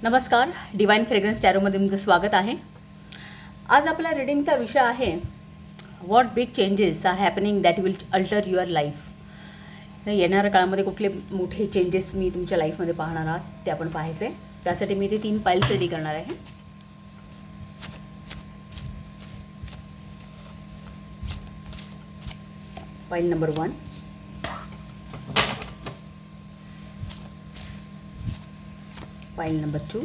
नमस्कार, divine fragrance टॅरोमध्ये तुमचं स्वागत आहे. आज आपला रीडिंगचा विषय आहे what big changes are happening that will alter your life. येणाऱ्या काळामध्ये कुठले मोठे चेंजेस मी तुमच्या लाईफमध्ये पाहणार आहात ते आपण पाहायचं आहे. त्यासाठी मी ते 3 पाइल्स रेडी करणार आहे. Pile number 1, pile number 2,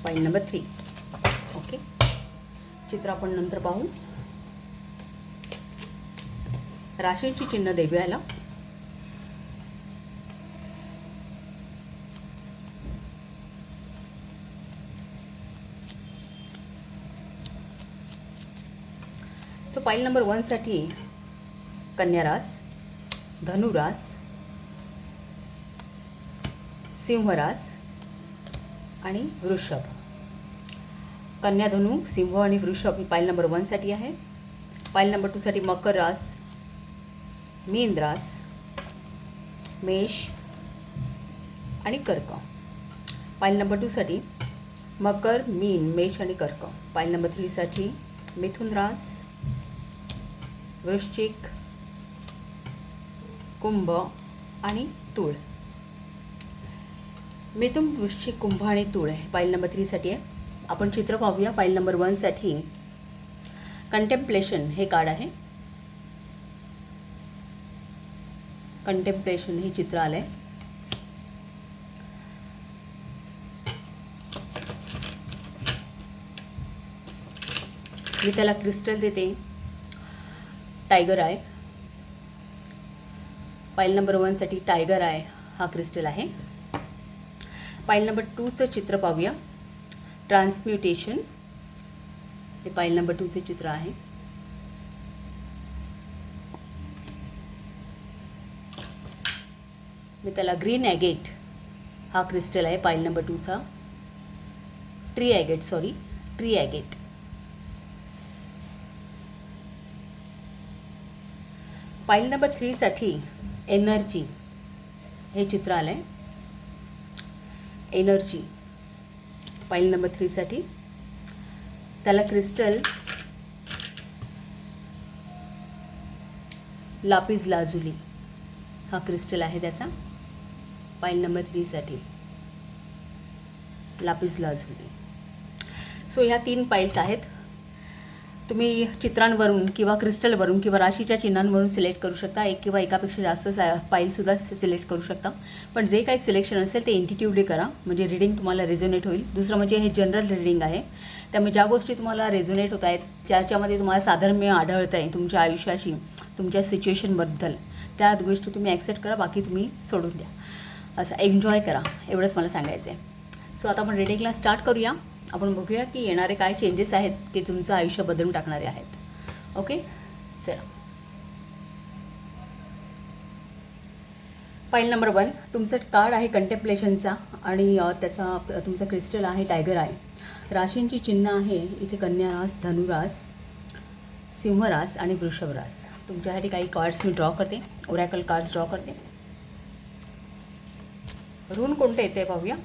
pile number 3. Okay, चित्र आपण नंतर पाहू. राशींची चिन्ह देऊयाला. सो पाइल नंबर 1 साठी कन्या रास, धनु रास, सिंह रास आणि वृषभ. कन्या, धनु, सिंह आणि वृषभ ही पाइल नंबर 1 साठी आहे. पाइल नंबर 2 साठी मकर रास, मीन रास, मेष आणि कर्क. पाइल नंबर 2 साठी मकर, मीन, मेष आणि कर्क. पाइल नंबर 3 साठी मिथुन रास, वृश्चिक, कुंभ आणि तुळ. मिथुन, वृश्चिक, कुंभ आणि तुळ पाइल नंबर 3 साठी आहे. आपण चित्र पाहूया. पाइल नंबर 1 साठी कंटेम्प्लेशन हे कार्ड आहे. कंटेम्प्लेशन हे चित्र आलंय. मी त्याला क्रिस्टल देते टायगर आय. पाइल नंबर 1 साठी टायगर आय हा क्रिस्टल आहे. पाइल नंबर 2चं चित्र पाहूया. ट्रान्सम्युटेशन हे पाइल नंबर 2चे चित्र आहे. मी त्याला ग्रीन ॲगेट हा क्रिस्टल आहे पाइल नंबर 2चा. Tree agate. पाइल नंबर 3 साठी एनर्जी हे चित्र आलंय. एनर्जी पाइल नंबर 3 साठी. त्याला क्रिस्टल लापिस लाजुली हा क्रिस्टल आहे त्याचा. पाइल नंबर 3 साठी लापिस लाजुली. सो ह्या 3 पाइल्स आहेत. तुम्ही चित्रांवरून किंवा क्रिस्टलवरून किंवा राशीच्या चिन्हांवरून सिलेक्ट करू शकता. एक किंवा एकापेक्षा जास्त पाईलसुद्धा सिलेक्ट करू शकता. पण जे काही सिलेक्शन असेल ते इंट्युटिव्हली करा, म्हणजे रीडिंग तुम्हाला रेझोनेट होईल. दुसरं म्हणजे हे जनरल रीडिंग आहे, त्यामुळे ज्या गोष्टी तुम्हाला रेझोनेट होत आहेत, ज्याच्यामध्ये तुम्हाला साधर्म्य आढळतं आहे तुमच्या आयुष्याशी, तुमच्या सिच्युएशनबद्दल, त्या गोष्टी तुम्ही ॲक्सेप्ट करा, बाकी तुम्ही सोडून द्या. असं एन्जॉय करा, एवढंच मला सांगायचं आहे. सो आता आपण रीडिंगला स्टार्ट करूया. आपण बघूया की येणारे काय चेंजेस आहेत की तुमचं आयुष्य बदलून टाकणारे आहेत. ओके, चला. पाइल नंबर 1 तुमचं कार्ड आहे कंटेम्प्लेशनचा आणि त्याचा तुमचा क्रिस्टल आहे टायगर आहे. राशींची चिन्ह आहे इथे कन्या रास, धनुरास, सिंह रास आणि वृषभ रास. तुमच्यासाठी काही कार्ड्स मी ड्रॉ करते, ओरॅकल कार्ड्स ड्रॉ करते. रून कोणते येते पाहूया.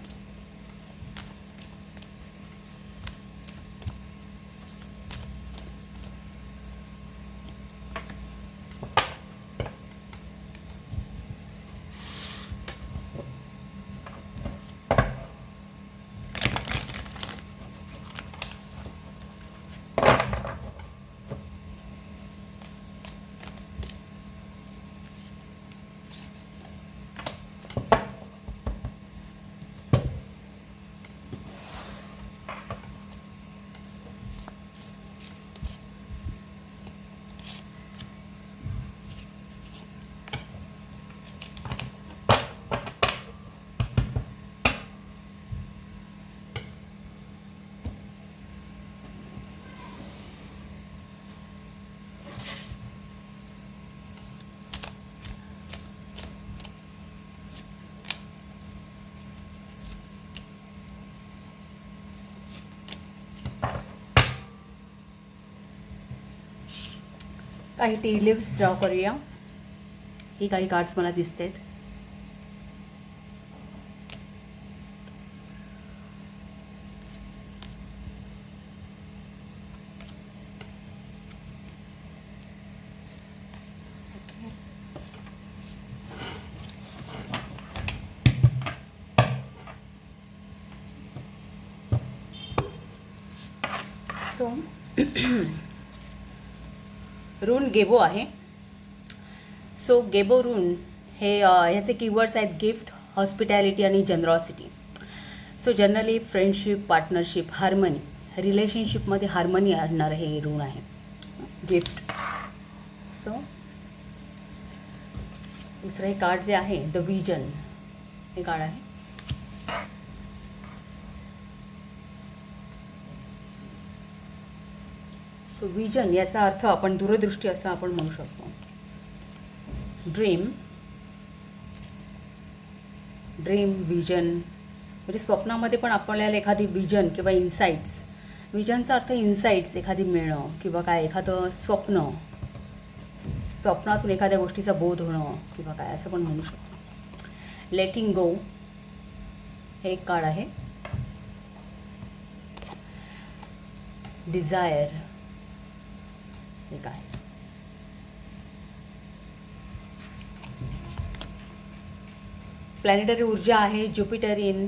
काही टी लिव्स ड्रॉ करूया. ही काही कार्ड्स मला दिसत आहेत. रून गेबो आहे. सो गेबो रून हे ह्याचे कीवर्ड्स आहेत गिफ्ट, हॉस्पिटॅलिटी आणि generosity. So generally friendship, partnership, harmony, रिलेशनशिपमध्ये हार्मनी आणणारं हे ऋण आहे गिफ्ट. सो दुसरं हे कार्ड जे आहे द विजन हे कार्ड आहे. सो विजन याचा अर्थ आपण दूरदृष्टी असं आपण म्हणू शकतो. ड्रीम, विजन म्हणजे स्वप्नामध्ये पण आपल्याला एखादी विजन किंवा इन्साइट्स, विजनचा अर्थ इन्साइट्स एखादी मिळणं किंवा काय एखादं स्वप्नातून एखाद्या गोष्टीचा बोध होणं किंवा काय असं पण म्हणू शकतो. लेटिंग गो हे एक कार्ड आहे. डिझायर हे काय, प्लॅनेटरी ऊर्जा आहे ज्युपिटर इन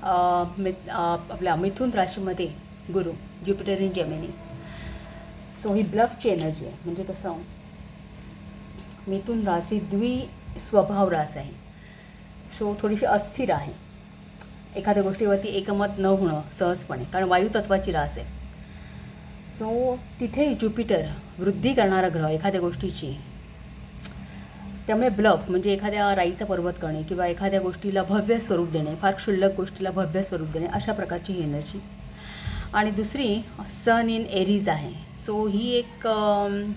आपल्या मिथुन राशीमध्ये गुरु, ज्युपिटर इन जेमिनी. सो ही ब्लफची एनर्जी आहे. म्हणजे कसं, मिथुन राशी स्वभाव रास आहे. सो थोडीशी अस्थिर आहे, एखाद्या गोष्टीवरती एकमत न होणं सहजपणे, कारण वायुतत्वाची रास आहे. सो तिथे ज्युपिटर वृद्धी करणारा ग्रह एखाद्या गोष्टीची, त्यामुळे ब्लफ म्हणजे एखाद्या राईचा पर्वत करणे किंवा एखाद्या गोष्टीला भव्य स्वरूप देणे, फार क्षुल्लक गोष्टीला भव्य स्वरूप देणे, अशा प्रकारची ही एनर्जी. आणि दुसरी सन इन एरीज आहे. सो ही एक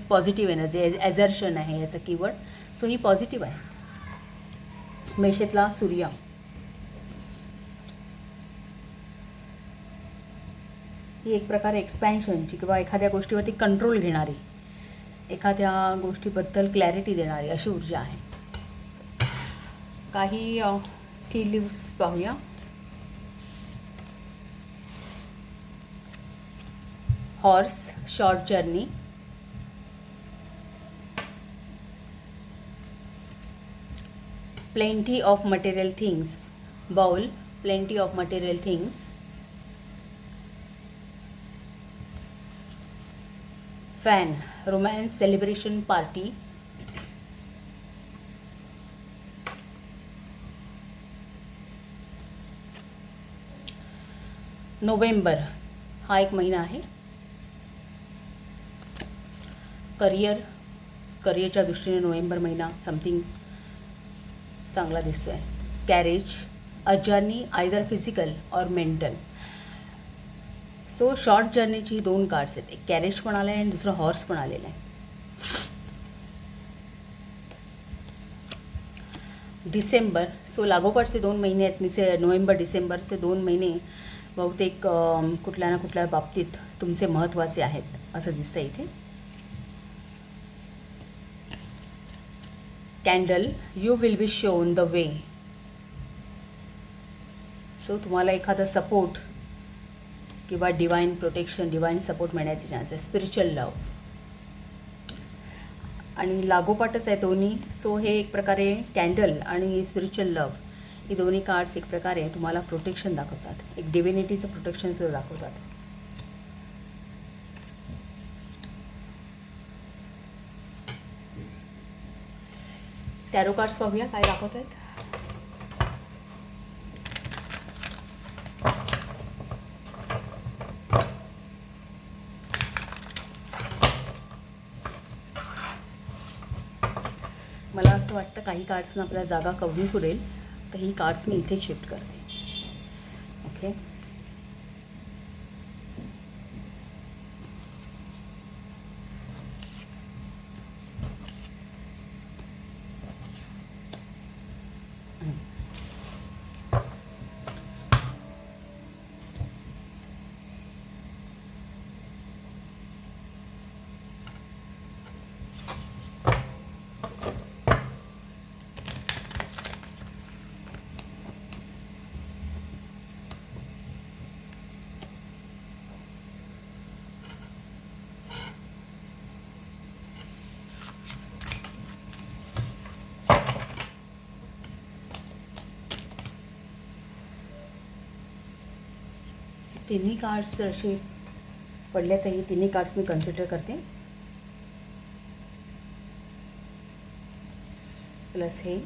पॉझिटिव्ह एनर्जी, ॲझर्शन आहे याचं कीवर्ड. सो ही पॉझिटिव्ह आहे. मेषेतला सूर्य, ही एक प्रकारे एक्सपॅन्शनची किंवा एखाद्या गोष्टीवरती कंट्रोल घेणारी, एखाद्या गोष्टीबद्दल क्लॅरिटी देणारी अशी ऊर्जा आहे. काही टी लिव्स पाहूया. Horse, short journey, plenty of material things, bowl, plenty of material things, fan, romance, celebration, party, November हा एक महिना आहे. करिअरच्या दृष्टीने नोव्हेंबर महिना समथिंग चांगला दिसतो आहे. Carriage, a journey either physical और मेंटल. सो शॉर्ट जर्नीची दोन कार्ड्स आहेत, एक कॅरेज पण आलं आहे आणि दुसरं हॉर्स पण आलेलं आहे. डिसेंबर, सो लागोपाठचे 2 महिने आहेत. नोव्हेंबर डिसेंबरचे 2 महिने बहुतेक कुठल्या ना कुठल्या बाबतीत तुमचे महत्त्वाचे आहेत असं दिसतं इथे. Candle, you will be shown the way. So तुम्हाला एखादा सपोर्ट किंवा डिवाइन प्रोटेक्शन, डिवाइन सपोर्ट मिळण्याचे चान्स आहे. स्पिरिच्युअल लव आणि लागोपाठच आहे दोन्ही. सो हे एक प्रकारे कॅन्डल आणि स्पिरिच्युअल लव ही दोन्ही कार्ड्स एक प्रकारे तुम्हाला प्रोटेक्शन दाखवतात, एक डिव्हिनिटीचं प्रोटेक्शनसुद्धा दाखवतात. टॅरो कार्ड्स पाहूया काय दाखवत आहेत. मला असं वाटतं काही कार्ड्सना आपल्याला जागा कमी पुरेल, तर ही कार्ड्स मी इथे शिफ्ट करते. ओके, तिन्ही कार्ड्स असे पडले तर ही तिन्ही कार्ड्स मी कन्सिडर करते. प्लस हे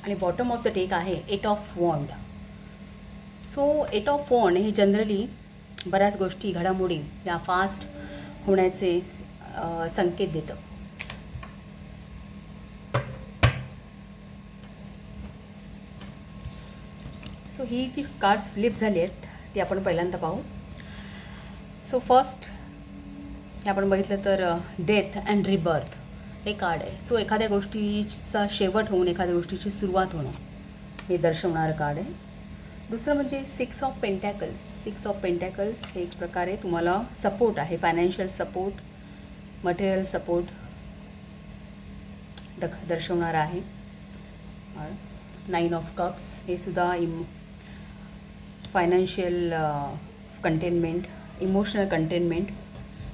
आणि बॉटम ऑफ द डेक आहे 8 ऑफ वॉन्ड. सो 8 ऑफ वॉन्ड हे जनरली बऱ्याच गोष्टी घडामोडी या फास्ट होण्याचे संकेत देतं. सो ही जी कार्ड्स फ्लिप झाली आहेत ती आपण पहिल्यांदा पाहू. सो फर्स्ट हे आपण बघितलं तर डेथ अँड रिबर्थ हे कार्ड आहे. सो एखाद्या गोष्टीचा शेवट होऊन एखाद्या गोष्टीची सुरुवात होणं हे दर्शवणारं कार्ड आहे. दुसरं म्हणजे 6 ऑफ पेंटॅकल्स. 6 ऑफ पेंटॅकल्स हे एक प्रकारे तुम्हाला सपोर्ट आहे, फायनान्शियल सपोर्ट, मटेरियल सपोर्ट दर्शवणार आहे. 9 ऑफ कप्स हे सुद्धा financial containment, emotional containment.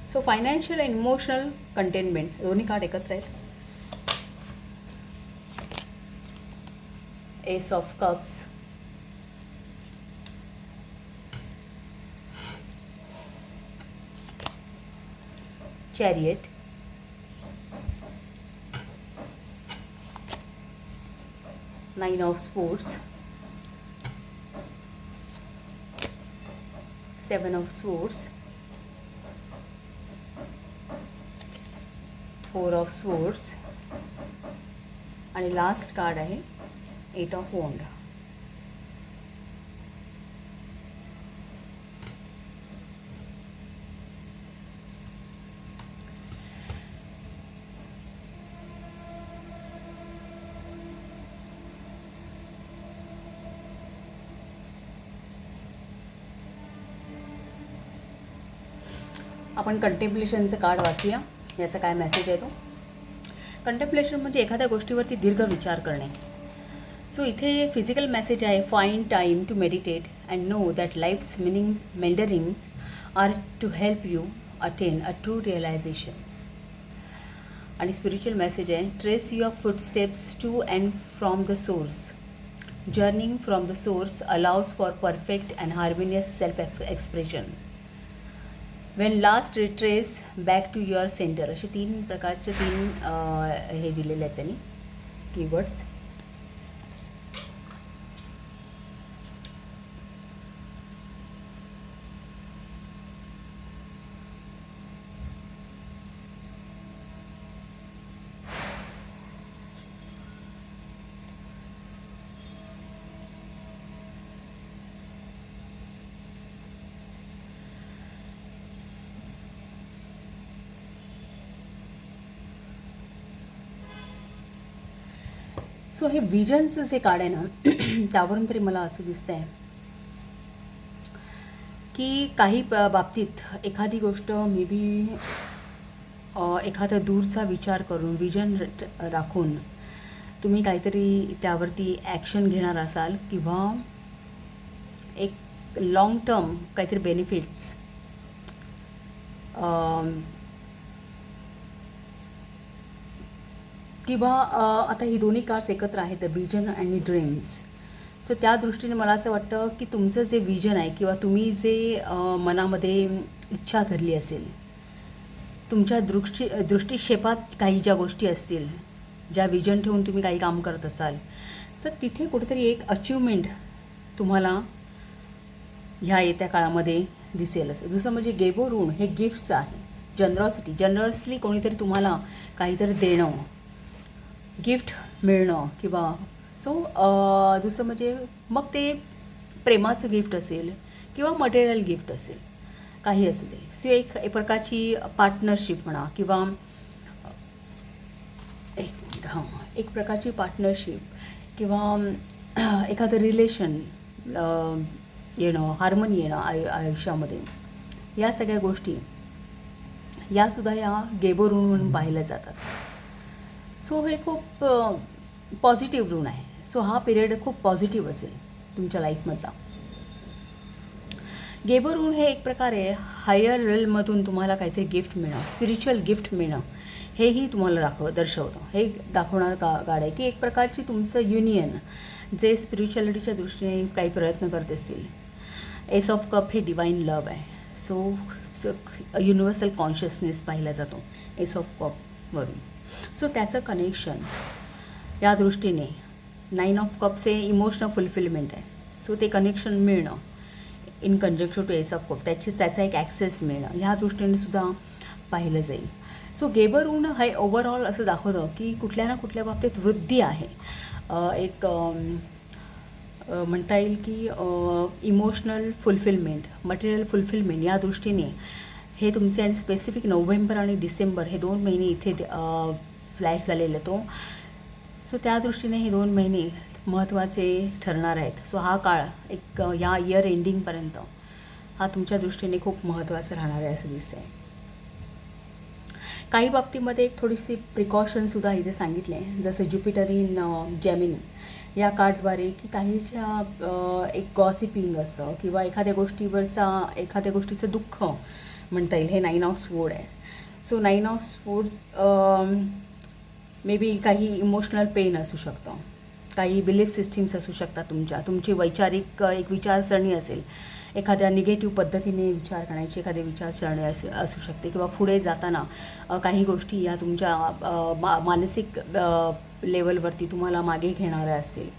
So financial आणि इमोशनल कंटेनमेंट दोन्ही कार्ड एकत्र आहेत. S of cups, chariot, nine of sports, 7 of sports, 4 of sports आणि लास्ट कार्ड आहे 8 ऑफ वॉन्ड. आपण कंटेम्प्लेशनचं कार्ड वाचूया, याचा काय मेसेज आहे तो. कंटेम्प्लेशन म्हणजे एखाद्या गोष्टीवरती दीर्घ विचार करणे. सो इथे फिजिकल मेसेज आहे, find time to meditate and know that life's meaning meanderings are to help you attain a true realisations. आणि स्पिरिच्युअल मेसेज आहे, trace your footsteps to and from the source. Journeying from the source allows for perfect and harmonious self expression. When lost retrace back to your centre. असे 3 प्रकारचे हे दिलेले आहेत त्यांनी keywords. So हे विजनचं जे कार्ड आहे ना त्यावरून तरी मला असं दिसतं आहे की काही बाबतीत एखादी गोष्ट मे बी एखादा दूरचा विचार करून विजन राखून तुम्ही काहीतरी त्यावरती ॲक्शन घेणार असाल किंवा एक लाँग टर्म काहीतरी बेनिफिट्स किंवा आता ही दोन्ही कार्ड्स एकत्र आहेत, द विजन आणि ड्रीम्स. सो त्या दृष्टीने मला असं वाटतं की तुमचं जे विजन आहे किंवा तुम्ही जे मनामध्ये इच्छा धरली असेल, तुमच्या दृष्टिक्षेपात काही ज्या गोष्टी असतील, ज्या विजन ठेवून तुम्ही काही काम करत असाल, तर तिथे कुठेतरी एक अचिव्हमेंट तुम्हाला ह्या येत्या काळामध्ये दिसेल. असं दुसरं म्हणजे गेबो ऋण हे गिफ्ट्स आहे, जनरॉसिटी, जनरसली कोणीतरी तुम्हाला काहीतरी देणं, गिफ्ट मिळणं किंवा सो दुसरं म्हणजे मग ते प्रेमाचं गिफ्ट असेल किंवा मटेरियल गिफ्ट असेल, काही असू दे. सो एक प्रकारची पार्टनरशिप म्हणा किंवा एक प्रकारची पार्टनरशिप किंवा एखादं रिलेशन येणं, हार्मनी येणं आयुष्यामध्ये, या सगळ्या गोष्टी यासुद्धा या गेबो ऋण म्हणून पाहिल्या जातात. सो हे खूप पॉझिटिव्ह ऋण आहे. सो हा पिरियड खूप पॉझिटिव्ह असेल तुमच्या लाईफमधला. गेबो ऋण हे एक प्रकारे हायर रेलमधून तुम्हाला काहीतरी गिफ्ट मिळणं, स्पिरिच्युअल गिफ्ट मिळणं हेही तुम्हाला दर्शवतं. हे दाखवणार कार्ड आहे की एक प्रकारची तुमचं युनियन जे स्पिरिच्युअलिटीच्या दृष्टीने काही प्रयत्न करत असतील. एस ऑफ कप हे डिवाइन लव आहे. सो युनिव्हर्सल कॉन्शियसनेस पाहिला जातो एस ऑफ कपवरून. सो त्याचं कनेक्शन या दृष्टीने 9 ऑफ कप्स हे इमोशनल फुलफिलमेंट आहे. सो ते कनेक्शन मिळणं in conjunction to ace of cup, त्याचा एक ॲक्सेस मिळणं ह्या दृष्टीने सुद्धा पाहिलं जाईल. सो गेबर ऊन हे ओव्हरऑल असं दाखवतं की कुठल्या ना कुठल्या बाबतीत वृद्धी आहे. एक म्हणता येईल की इमोशनल फुलफिलमेंट, मटेरियल फुलफिलमेंट या दृष्टीने हे तुमचे. आणि स्पेसिफिक नोव्हेंबर आणि डिसेंबर हे 2 महिने इथे फ्लॅश झालेले तो. सो त्या दृष्टीने हे 2 महिने महत्त्वाचे ठरणार आहेत. सो हा काळ एक या इयर एंडिंगपर्यंत हा तुमच्या दृष्टीने खूप महत्त्वाचा राहणार आहे असं दिसतं आहे. काही बाबतीमध्ये एक थोडीशी प्रिकॉशनसुद्धा इथे सांगितले आहे. जसं ज्युपिटर इन जेमिनी या कार्डद्वारे की काहीच्या एक गॉसिपिंग असतं किंवा एखाद्या गोष्टीचं दुःख म्हणता येईल. हे 9 ऑफ स्वोर्ड आहे. So 9 of sword may be काही इमोशनल पेन असू शकतं, काही बिलीफ सिस्टीम्स असू शकतात तुमची वैचारिक एक विचारसरणी असेल, एखाद्या निगेटिव्ह पद्धतीने विचार करण्याची एखादी विचारसरणी असू शकते किंवा पुढे जाताना काही गोष्टी या तुमच्या मानसिक लेवलवरती तुम्हाला मागे घेणाऱ्या असतील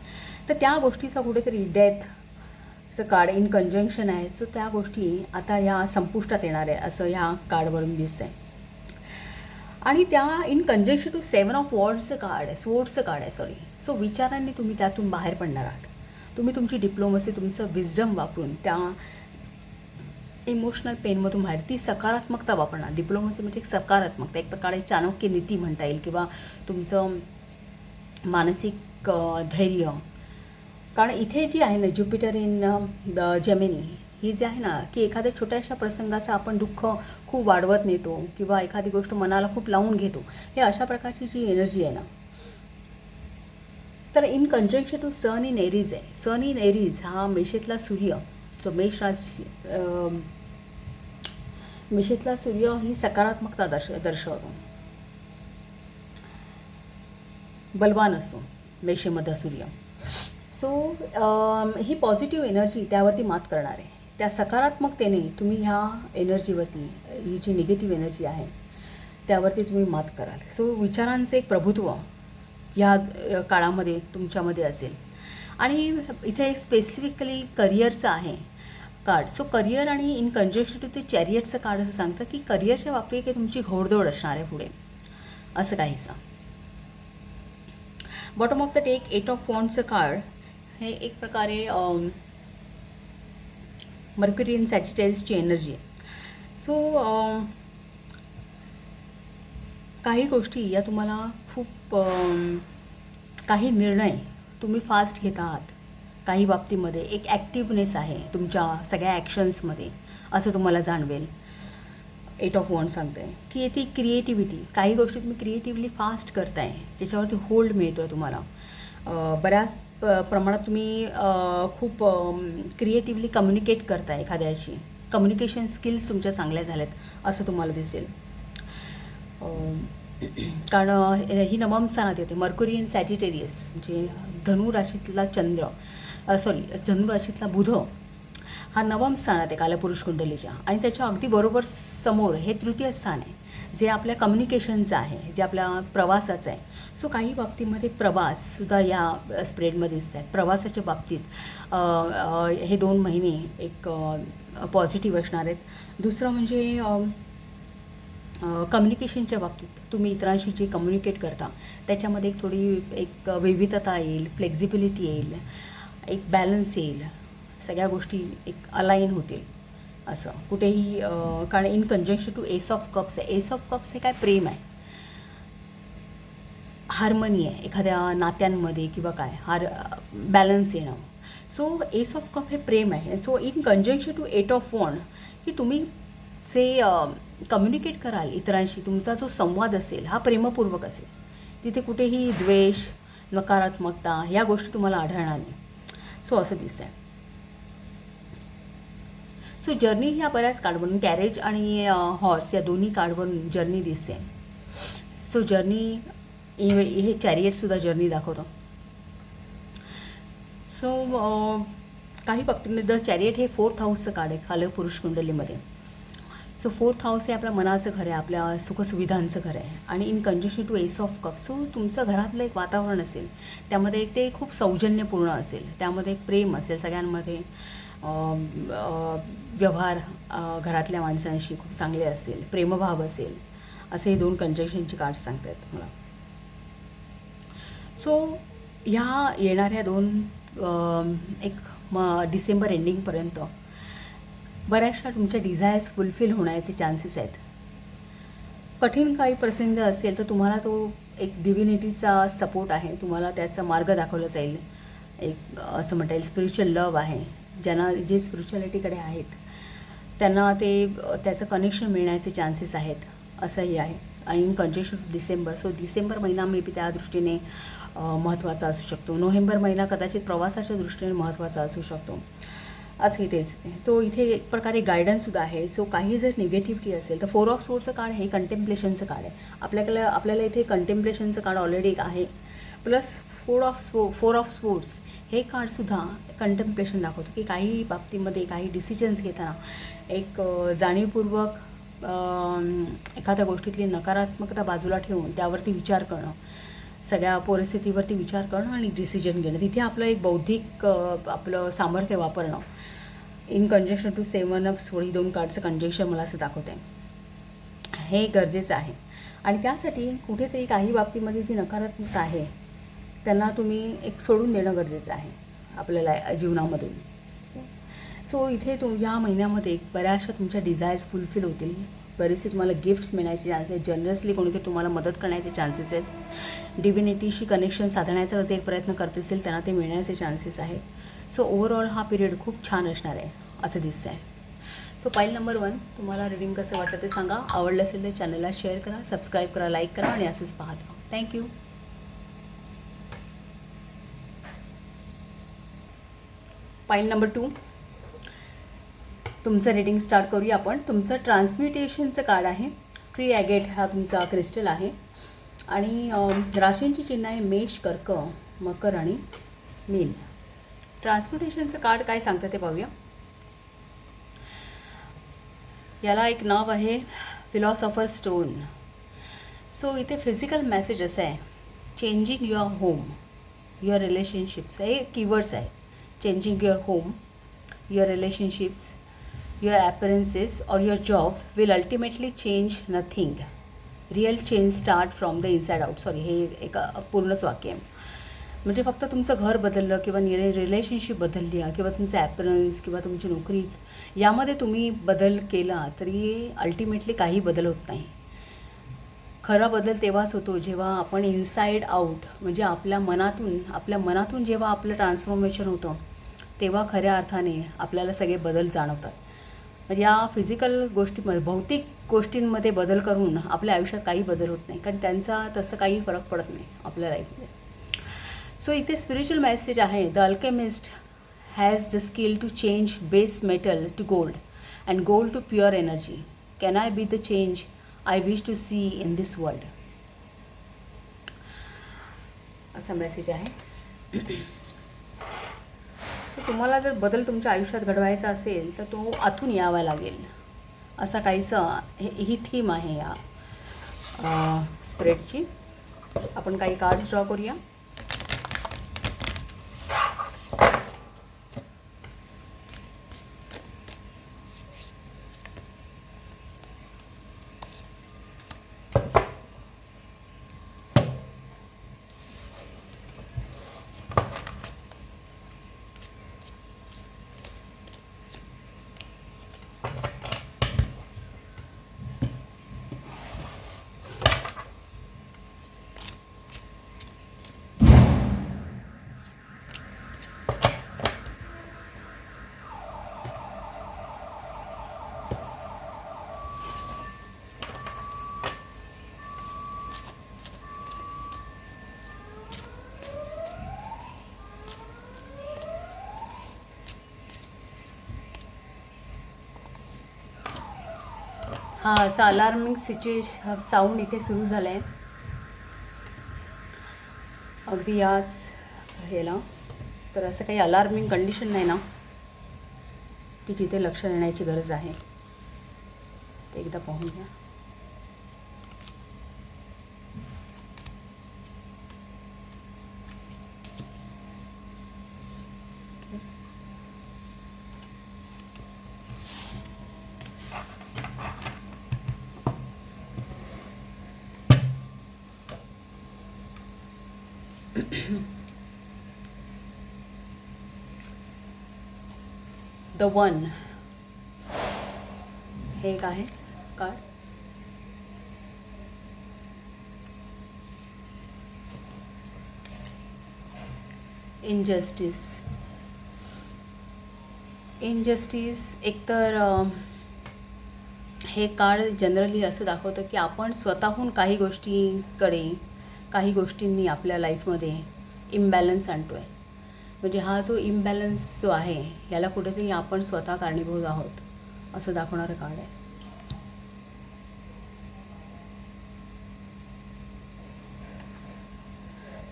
तर त्या गोष्टीचा कुठेतरी डेथचं कार्ड इन कंजंक्शन आहे. सो त्या गोष्टी आता या संपुष्टात येणार आहे असं ह्या कार्डवरून दिसतं आहे. आणि त्या इन कंजंक्शन टू 7 ऑफ वॉर्ड्सचं कार्ड आहे, स्वोर्ड्सचं कार्ड आहे सॉरी. सो विचारांनी तुम्ही त्यातून बाहेर पडणार आहात. तुम्ही तुमची डिप्लोमसी, तुमचं विजडम वापरून त्या इमोशनल पेनमधून बाहेर ती सकारात्मकता वापरणार. डिप्लोमसी म्हणजे एक सकारात्मकता, एक प्रकारे चाणक्य नीती म्हणता येईल किंवा तुमचं मानसिक धैर्य. कारण इथे जी आहे ना ज्युपिटर इन जेमिनी ही जी आहे ना की एखाद्या छोट्याशा प्रसंगाचं आपण दुःख खूप वाढवत नेतो किंवा एखादी गोष्ट मनाला खूप लावून घेतो, हे अशा प्रकारची जी एनर्जी आहे ना. तर in conjunction to sun in Aries आहे. सन इन एरीज हा मेषेतला सूर्य, तो मेषेतला सूर्य ही सकारात्मकता दर्शवतो. बलवान असतो मेषेमधला सूर्य. सो ही पॉझिटिव्ह एनर्जी त्यावरती मात करणार आहे. त्या सकारात्मकतेने तुम्ही ह्या एनर्जीवरती, ही जी निगेटिव्ह एनर्जी आहे त्यावरती तुम्ही मात कराल. सो विचारांचं एक प्रभुत्व ह्या काळामध्ये तुमच्यामध्ये असेल. आणि इथे एक स्पेसिफिकली करिअरचं आहे कार्ड. सो करिअर आणि इन कंजंक्शन टू ते चॅरियटचं कार्ड असं सांगतं की करिअरच्या बाबतीत की तुमची घोडदौड असणार आहे पुढे असं काहीसं. Bottom of the deck 8 of वॉन्ड्सचं कार्ड हे एक प्रकारे मर्क्युरी इन सॅजिटेरियसची एनर्जी आहे. सो काही गोष्टी या तुम्हाला खूप काही निर्णय तुम्ही फास्ट घेत आहात. काही बाबतीमध्ये एक ॲक्टिव्हनेस आहे तुमच्या सगळ्या ॲक्शन्समध्ये असं तुम्हाला जाणवेल. 8 ऑफ वॉन्ड सांगते आहे की ती क्रिएटिव्हिटी, काही गोष्टी तुम्ही क्रिएटिव्हली फास्ट करताय, त्याच्यावरती होल्ड मिळतो आहे तुम्हाला. बऱ्याच प्रमाणात तुम्ही खूप क्रिएटिव्हली कम्युनिकेट करताय एखाद्याशी. कम्युनिकेशन स्किल्स तुमच्या चांगल्या झाल्यात असं तुम्हाला दिसेल. कारण ही नवम स्थानात येते. मर्क्युरी इन सॅजिटेरियस म्हणजे धनुराशीतला धनुराशीतला बुध हा नवम स्थानात आहे कालपुरुष कुंडलीच्या. आणि त्याच्या अगदी बरोबर समोर हे तृतीय स्थान आहे जे आपल्या कम्युनिकेशनचं आहे, जे आपल्या प्रवासाचं आहे. सो काही बाबतीमध्ये प्रवाससुद्धा या स्प्रेडमध्ये दिसत आहेत. प्रवासाच्या बाबतीत हे 2 महिने एक पॉझिटिव्ह असणार आहेत. दुसरं म्हणजे कम्युनिकेशनच्या बाबतीत तुम्ही इतरांशी जे कम्युनिकेट करता त्याच्यामध्ये एक थोडी एक विविधता येईल, फ्लेक्झिबिलिटी येईल, एक बॅलन्स येईल, सगळ्या गोष्टी एक अलाईन होतील असं कुठेही. कारण in conjunction to ace of cups आहे. एस ऑफ कप्स हे काय प्रेम आहे, हार्मनी आहे एखाद्या नात्यांमध्ये किंवा काय बॅलन्स येणं. सो एस ऑफ कप हे प्रेम आहे. So in conjunction to 8 of wand की तुम्ही जे कम्युनिकेट कराल इतरांशी, तुमचा जो संवाद असेल हा प्रेमपूर्वक असेल. तिथे कुठेही द्वेष, नकारात्मकता ह्या गोष्टी तुम्हाला आढळणार नाही. सो असं दिसतं आहे. सो जर्नी ह्या बऱ्याच कार्डवरून, कॅरेज आणि हॉर्स या दोन्ही कार्डवरून जर्नी दिसते. सो सो जर्नी हे चॅरियटसुद्धा जर्नी दाखवतं. सो काही बाबतीमध्ये द चॅरियट हे 4th हाऊसचं कार्ड आहे खाली पुरुष कुंडलीमध्ये. सो 4th हाऊस हे आपल्या मनाचं घर आहे, आपल्या सुखसुविधांचं घर आहे. आणि in conjunction to ace of cup, so तुमचं घरातलं एक वातावरण असेल, त्यामध्ये एक ते खूप सौजन्यपूर्ण असेल, त्यामध्ये एक प्रेम असेल सगळ्यांमध्ये, व्यवहार घरातल्या माणसांशी खूप चांगले असतील, प्रेमभाव असेल, असे हे 2 कंजक्शनची कार्ड्स सांगत आहेत मला. सो ह्या येणाऱ्या 2 डिसेंबर एंडिंगपर्यंत बऱ्याचशा तुमच्या डिझायर्स फुलफिल होण्याचे चान्सेस आहेत. कठीण काही प्रसंग असेल तर तुम्हाला तो एक डिव्हिनिटीचा सपोर्ट आहे, तुम्हाला त्याचा मार्ग दाखवला जाईल. एक असं म्हणता येईल स्पिरिच्युअल लव आहे, ज्यांना जे स्पिरिच्युअलिटीकडे आहेत त्यांना त्याचं कनेक्शन मिळण्याचे चान्सेस आहेत, असंही आहे. आणि in conjunction December, so December महिना मे बी त्या दृष्टीने महत्त्वाचा असू शकतो. नोव्हेंबर महिना कदाचित प्रवासाच्या दृष्टीने महत्त्वाचा असू शकतो, असं इथेच. तो इथे एक प्रकारे गायडन्ससुद्धा आहे. सो काही जर निगेटिव्हिटी असेल तर 4 ऑफ सोर्डचं कार्ड हे कंटेम्प्लेशनचं कार्ड आहे. आपल्याला इथे कंटेम्प्लेशनचं कार्ड ऑलरेडी एक आहे, प्लस 4 ऑफ सोर्ड्स हे कार्डसुद्धा कंटेम्प्लेशन दाखवतं की काही बाबतीमध्ये काही डिसिजन्स घेताना एक जाणीवपूर्वक एखाद्या गोष्टीतली नकारात्मकता बाजूला ठेवून त्यावरती विचार करणं, सगळ्या परिस्थितीवरती विचार करणं आणि डिसिजन घेणं, तिथे आपलं एक बौद्धिक आपलं सामर्थ्य वापरणं. In conjunction to 7 of sword ही 2 कार्डचं कंजक्शन मला असं दाखवतं आहे, हे गरजेचं आहे. आणि त्यासाठी कुठेतरी काही बाबतीमध्ये जी नकारात्मकता आहे त्यांना तुम्ही एक सोडून देणं गरजेचं आहे आपल्याला जीवनामधून. सो इथे या महिन्यामध्ये बऱ्याचशा तुमच्या डिझायर्स फुलफिल होतील, बरेचसे तुम्हाला गिफ्ट मिळण्याचे चान्सेस आहेत, जनरसली कोणीतरी तुम्हाला मदत करण्याचे चान्सेस आहेत, डिव्हिनिटीशी कनेक्शन साधण्याचा जे एक प्रयत्न करत असेल त्यांना ते मिळण्याचे चान्सेस आहेत. सो ओव्हरऑल हा पिरियड खूप छान असणार आहे असं दिसतं आहे. सो पाईल नंबर 1, तुम्हाला रिडिंग कसं वाटतं ते सांगा. आवडलं असेल तर चॅनलला शेअर करा, सबस्क्राईब करा, लाईक करा आणि असंच पाहत राहा. थँक्यू. पाईल नंबर 2, तुमचं रिडिंग स्टार्ट करूया आपण. तुमचं ट्रान्सम्युटेशनचं कार्ड आहे. ट्री ॲगेट हा तुमचा क्रिस्टल आहे आणि राशींची चिन्ह आहे मेष, कर्क, मकर आणि मीन. ट्रान्सम्युटेशनचं कार्ड काय सांगतं ते पाहूया. याला एक नाव आहे फिलॉसॉफर स्टोन. सो इथे फिजिकल मेसेज असं आहे, changing your home, your relationships, हे कीवर्ड्स आहे. Changing your home, your relationships, your appearances or your job will ultimately change nothing. Real change start from the inside out. Sorry, हे एक पूर्णच वाक्य आहे. म्हणजे फक्त तुमचं घर बदललं किंवा रिलेशनशिप बदलली किंवा तुमचं ॲपरन्स किंवा तुमची नोकरीत यामध्ये तुम्ही बदल केला तरी अल्टिमेटली काही बदल होत नाही. खरा बदल तेव्हाच होतो जेव्हा आपण इनसाईड आऊट, म्हणजे आपल्या मनातून जेव्हा आपलं ट्रान्सफॉर्मेशन होतं तेव्हा खऱ्या अर्थाने आपल्याला सगळे बदल जाणवतात. म्हणजे या फिजिकल गोष्टीमध्ये, भौतिक गोष्टींमध्ये बदल करून आपल्या आयुष्यात काही बदल होत नाही, कारण त्यांचा तसं काही फरक पडत नाही आपल्या लाईफमध्ये. सो इथे स्पिरिच्युअल मेसेज आहे, the alchemist has the skill to change base metal to gold and gold to pure energy. Can I be the change I wish to see in this world, असा message आहे. So तुम्हाला जर बदल तुमच्या आयुष्यात घडवायचा असेल तर तो आतून यावा लागेल, असा काहीसा ही थीम आहे या स्प्रेडची. आपण काही कार्ड्स ड्रॉ करूया. हा असा अलार्मिंग साऊंड इथे सुरू झाला आहे. अगदी याच ह्याला तर असं काही अलार्मिंग कंडिशन नाही ना की जिथे लक्ष देण्याची गरज आहे. ते एकदा पाहून घ्या. द वन हे एक आहे कार्ड. इनजस्टिस एकतर हे कार्ड जनरली असं दाखवतं की आपण स्वतःहून काही गोष्टींनी आपल्या लाईफमध्ये इम्बॅलन्स आणतो आहे. म्हणजे हा जो इम्बॅलन्स जो आहे याला कुठेतरी आपण स्वतः कारणीभूत आहोत असं दाखवणारं कार्ड आहे.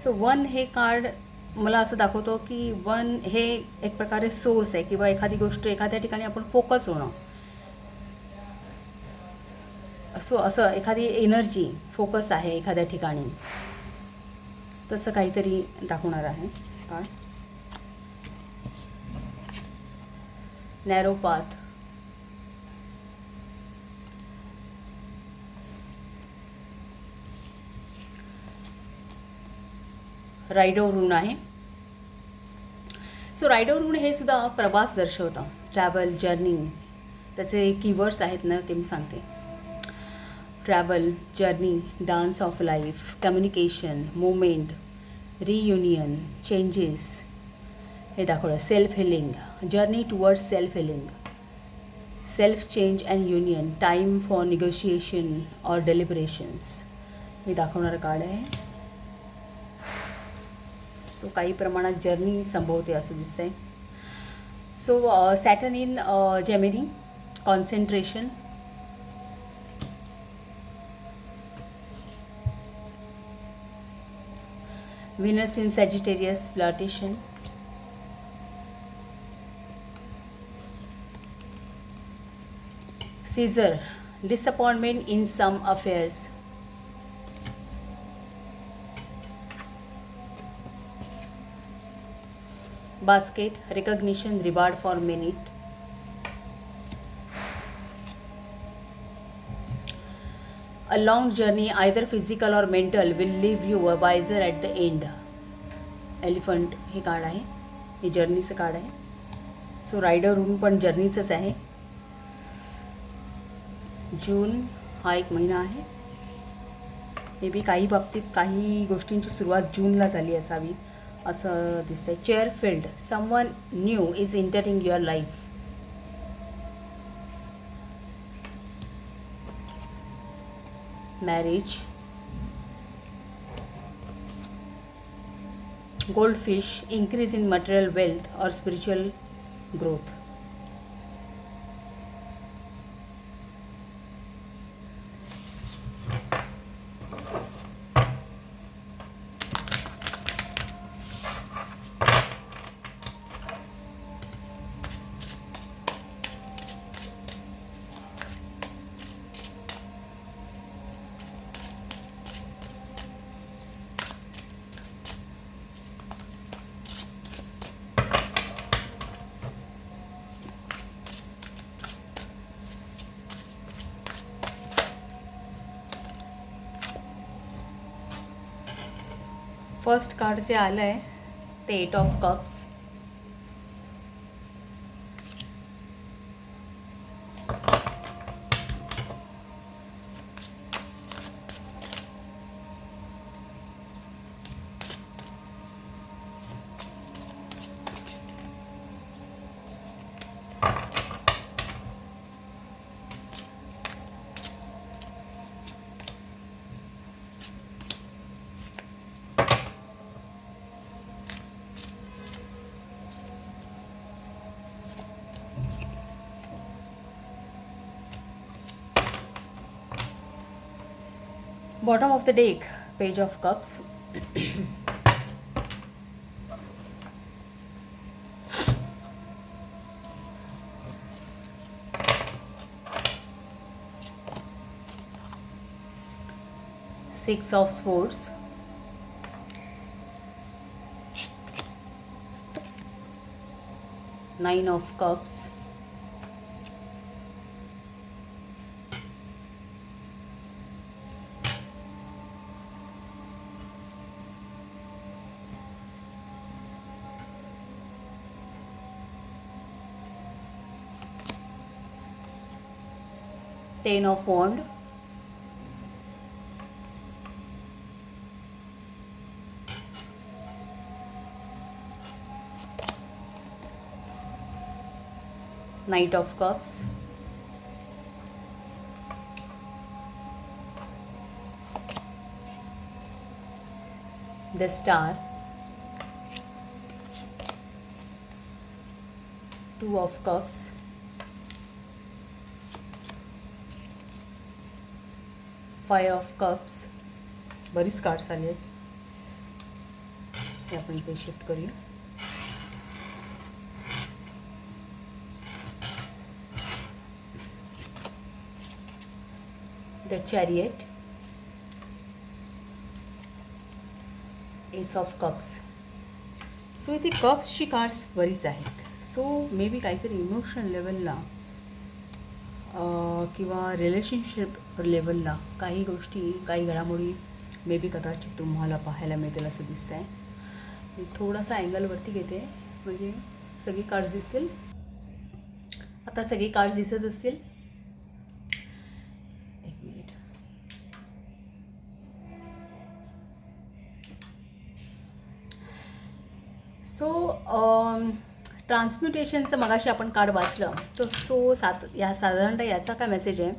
सो वन हे कार्ड मला असं दाखवतो की वन हे एक प्रकारे सोर्स आहे किंवा एखादी गोष्ट एखाद्या ठिकाणी आपण फोकस होणं. असं एखादी एनर्जी फोकस आहे एखाद्या ठिकाणी तसं काहीतरी दाखवणार आहे card. Narrow path, Raido rune आहे. सो रायडो रून हे सुद्धा प्रवास दर्शवतं, ट्रॅव्हल, जर्नी. त्याचे कीवर्ड्स आहेत ना ते मी सांगते. Travel, journey, dance of life, communication, moment, reunion, changes हे दाखवलं. Self healing, journey towards self healing, self change and union, time for negotiation or deliberations हे दाखवणारं कार्ड आहे. सो काही प्रमाणात जर्नी संभवते असं दिसतंय. So Saturn in Gemini, concentration, Venus in Sagittarius, flirtation, Caesar, disappointment in some affairs, Basket, recognition, reward for merit, a long journey either physical or mental will leave you wiser at the end. Elephant हे card आहे, हे जर्नीचं card आहे. So rider room पण जर्नीचंच आहे. जून हा एक महिना आहे. मे बी काही बाबतीत काही गोष्टींची सुरुवात जूनला झाली असावी असं दिसतंय. Chair field, someone new is entering your life. marriage, goldfish, increase in material wealth or spiritual growth. First card जे आलं आहे ते 8 of cups. Bottom of the deck, Page of Cups. 6 of swords, Nine of cups, Ten of Wands, Knight of Cups, the Star, Two of Cups, Five of Cups. बरीच cards आली आहेत, हे आपण इथे शिफ्ट करूया. The chariot, S of cups. So इथे कप्सची cards बरीच आहेत. सो मे बी काहीतरी इमोशनल लेवलला किंवा रिलेशनशिप लेवलला काही गोष्टी, काही घडामोडी मे बी कदाचित तुम्हाला पाहायला मिळतील असं दिसतं आहे. मी थोडासा अँगलवरती घेते म्हणजे सगळी कार्ड्स दिसतील. आता सगळी कार्ड्स दिसत असतील. एक मिनिट. सो ट्रान्सम्युटेशनचं मगाशी आपण कार्ड वाचलं तर साधारणतः याचा काय मेसेज आहे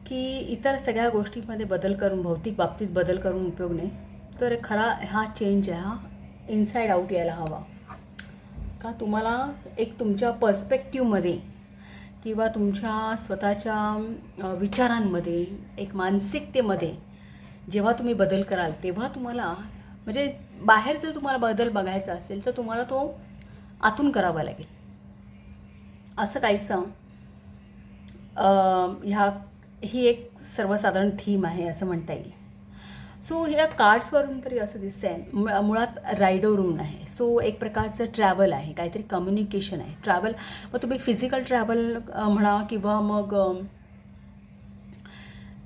की इतर सगळ्या गोष्टींमध्ये बदल करून, भौतिक बाबतीत बदल करून उपयोग नाही, तर खरा हा चेंज आहे, हा इनसाईड आऊट यायला हवा. का तुम्हाला एक तुमच्या पर्स्पेक्टिव्हमध्ये किंवा तुमच्या स्वतःच्या विचारांमध्ये, एक मानसिकतेमध्ये जेव्हा तुम्ही बदल कराल तेव्हा तुम्हाला, म्हणजे बाहेर जर तुम्हाला बदल बघायचा असेल तर तुम्हाला तो आतून करावा लागेल. असं काहीसं ही एक सर्वसाधारण थीम आहे असं म्हणता येईल. सो या कार्ड्सवरून तरी असं दिसतं आहे, मुळात रायडो रून आहे. सो एक प्रकारचं ट्रॅव्हल आहे, काहीतरी कम्युनिकेशन आहे. ट्रॅव्हल मग तुम्ही फिजिकल ट्रॅव्हल म्हणा किंवा मग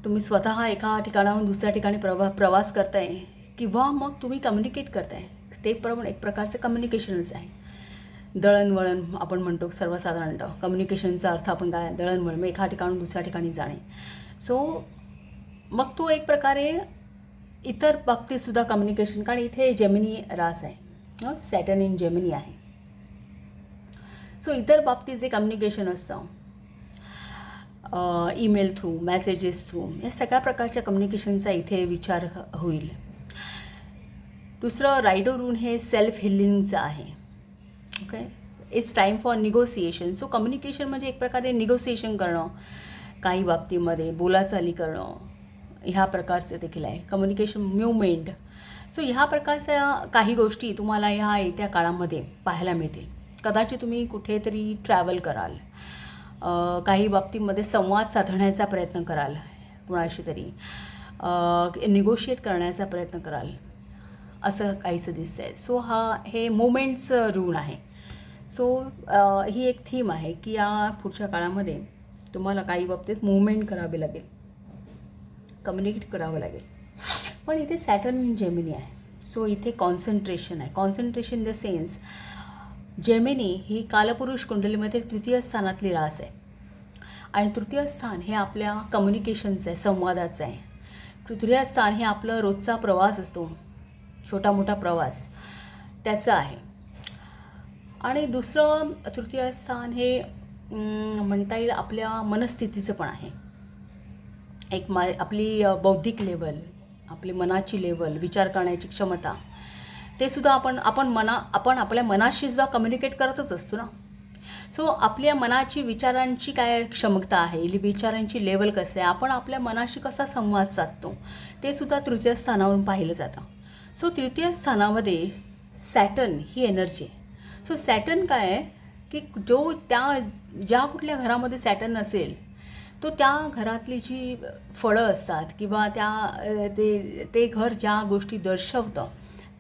तुम्ही स्वतः एका ठिकाणाहून दुसऱ्या ठिकाणी प्रवास करताय किंवा मग तुम्ही कम्युनिकेट करताय, ते पण एक प्रकारचं कम्युनिकेशनच आहे. दळणवळण आपण म्हणतो सर्वसाधारणतः. कम्युनिकेशनचा अर्थ आपण काय, दळणवळण, मग एका ठिकाणून दुसऱ्या ठिकाणी जाणे. सो मग तो एक प्रकारे इतर बाबतीतसुद्धा कम्युनिकेशन, कारण इथे जेमिनी रास आहे, सॅटर्न इन जेमिनी आहे. सो इतर बाबतीत जे कम्युनिकेशन असतं, ईमेल थ्रू, मेसेजेस थ्रू, या सगळ्या प्रकारच्या कम्युनिकेशनचा इथे विचार होईल. दुसरं रायडो रून हे सेल्फ हिलिंगचं आहे. Okay, it's time for negotiation. So communication म्हणजे एक प्रकारे निगोसिएशन करणं, काही बाबतीमध्ये बोलाचाली करणं, ह्या प्रकारचं देखील आहे. Communication, movement. सो ह्या प्रकारच्या काही गोष्टी तुम्हाला ह्या येत्या काळामध्ये पाहायला मिळतील. कदाचित तुम्ही कुठेतरी ट्रॅव्हल कराल, काही बाबतीमध्ये संवाद साधण्याचा प्रयत्न कराल, कुणाशी तरी निगोशिएट करण्याचा प्रयत्न कराल, असं काहीसं दिसतं आहे. सो हे मोमेंट्सचं रूल आहे. सो ही एक थीम आहे की या पुढच्या काळामध्ये तुम्हाला काही बाबतीत मूवमेंट करावी लागेल, कम्युनिकेट करावं लागेल. पण इथे सॅटर्न इन जेमिनी आहे. सो इथे कॉन्सन्ट्रेशन आहे. Concentration in the sense, Gemini ही कालपुरुष कुंडलीमध्ये तृतीय स्थानातली रास आहे आणि तृतीय स्थान हे आपल्या कम्युनिकेशनचं आहे, संवादाचं आहे. तृतीय स्थान हे आपलं रोजचा प्रवास असतो, छोटा मोठा प्रवास, त्याचं आहे. आणि दुसरं तृतीय स्थान हे म्हणता येईल आपल्या मनस्थितीचं पण आहे. एक आपली बौद्धिक लेवल, आपली मनाची लेवल, विचार करण्याची क्षमता, ते सुद्धा आपण आपल्या मनाशी सुद्धा कम्युनिकेट करतच असतो ना. सो आपल्या मनाची, विचारांची काय क्षमता आहे, विचारांची लेवल कसं आहे, आपण आपल्या मनाशी कसा संवाद साधतो, ते सुद्धा तृतीय स्थानावरून पाहिलं जातं. सो तृतीय स्थानामध्ये सॅटर्न ही एनर्जी आहे. सो सॅटर्न काय आहे की ज्या कुठल्या घरामध्ये सॅटर्न असेल तो त्या घरातली जी फळं असतात किंवा ते घर ज्या गोष्टी दर्शवतं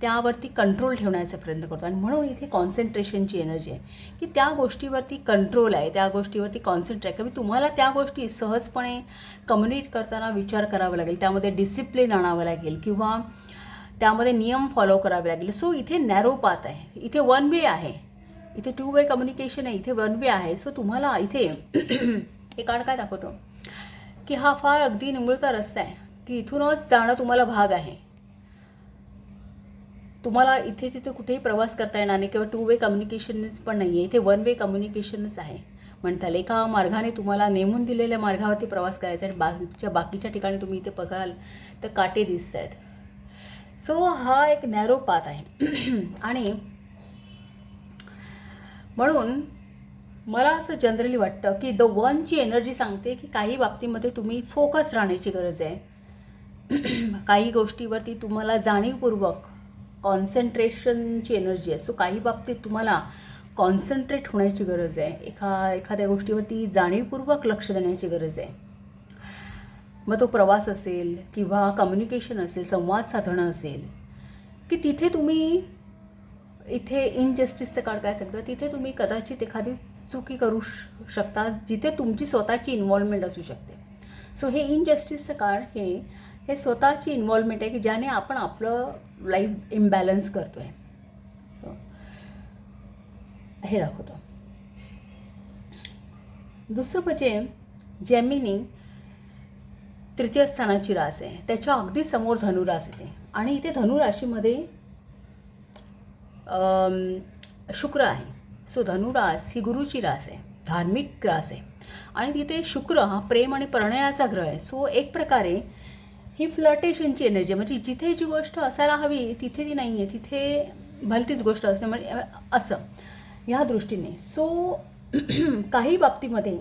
त्यावरती कंट्रोल ठेवण्याचा प्रयत्न करतो. आणि म्हणून इथे कॉन्सन्ट्रेशनची एनर्जी आहे की त्या गोष्टीवरती कंट्रोल आहे, त्या गोष्टीवरती कॉन्सन्ट्रेट कमी. तुम्हाला त्या गोष्टी सहजपणे कम्युनिकेट करताना विचार करावा लागेल, त्यामध्ये डिसिप्लिन आणावं लागेल किंवा त्यामध्ये नियम फॉलो करावे लागेल. सो इथे नॅरो पाथ आहे, इथे वन वे आहे, इथे 2 वे कम्युनिकेशन आहे, इथे वन वे आहे. सो तुम्हाला इथे हे कार्ड काय दाखवतो की हा फार अगदी निमुळता रस्ता आहे की इथूनच जाणं तुम्हाला भाग आहे. तुम्हाला इथे तिथे कुठेही प्रवास करता येणार नाही किंवा 2 वे कम्युनिकेशनच पण नाही आहे, इथे वन वे कम्युनिकेशनच आहे म्हणता येईल. एका मार्गाने तुम्हाला नेमून दिलेल्या मार्गावरती प्रवास करायचा आहे, बाकीच्या ठिकाणी तुम्ही इथे बघाल तर काटे दिसत आहेत. सो हा एक नॅरो पाथ आहे. आणि म्हणून मला असं जनरली वाटतं की द वनची एनर्जी सांगते की काही बाबतीमध्ये तुम्ही फोकस राहण्याची गरज आहे. काही गोष्टीवरती तुम्हाला जाणीवपूर्वक कॉन्सन्ट्रेशनची एनर्जी आहे. सो काही बाबतीत तुम्हाला कॉन्सन्ट्रेट होण्याची गरज आहे, एखाद्या गोष्टीवरती जाणीवपूर्वक लक्ष देण्याची गरज आहे. मग तो प्रवास असेल किंवा कम्युनिकेशन असेल, संवाद साधणं असेल की तिथे तुम्ही इथे इनजस्टिसचं कार्ड काय सांगतं, तिथे तुम्ही कदाचित एखादी चुकी करू शकता जिथे तुमची स्वतःची इन्व्हॉल्वमेंट असू शकते. सो हे इनजस्टिसचं कार्ड हे स्वतःची इन्व्हॉल्वमेंट आहे की ज्याने आपण आपलं लाईफ इम्बॅलन्स करतो आहे. सो हे दाखवतो. दुसरं म्हणजे जेमिनी तृतीय स्थानाची रास आहे, त्याच्या अगदी समोर धनुरास येते. आणि इथे धनुराशीमध्ये शुक्र आहे. सो धनुरास ही गुरुची रास आहे, धार्मिक रास आहे. आणि तिथे शुक्र हा प्रेम आणि प्रणयाचा ग्रह आहे. सो एक प्रकारे ही फ्लर्टेशनची एनर्जी, म्हणजे जिथे जी गोष्ट असायला हवी तिथे ती नाही आहे, तिथे भलतीच गोष्ट असणे म्हणजे असं ह्या दृष्टीने. सो काही बाबतीमध्ये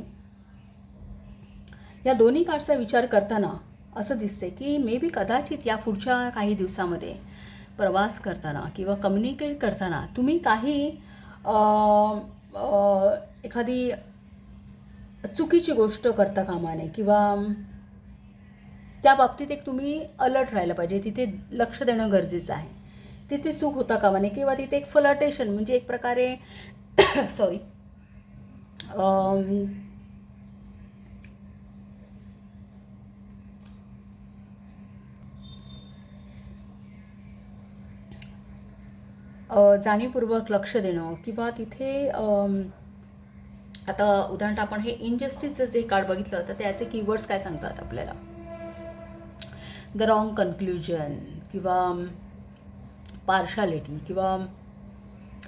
या दोन्ही कार्डचा विचार करताना असं दिसते की मे बी कदाचित या पुढच्या काही दिवसामध्ये प्रवास करताना किंवा कम्युनिकेट करताना तुम्ही काही एखादी चुकीची गोष्ट करता कामा नये किंवा त्या बाबतीत एक तुम्ही अलर्ट राहायला पाहिजे, तिथे लक्ष देणं गरजेचं आहे. तिथे चूक होता कामा नये किंवा तिथे एक फ्लर्टेशन म्हणजे एक प्रकारे सॉरी जाणीवपूर्वक लक्ष देणं किंवा तिथे आता उदाहरणार्थ आपण हे इनजस्टिसचं जे कार्ड बघितलं तर त्याचे कीवर्ड्स काय सांगतात आपल्याला, द रॉंग कन्क्ल्युजन किंवा पार्शालिटी किंवा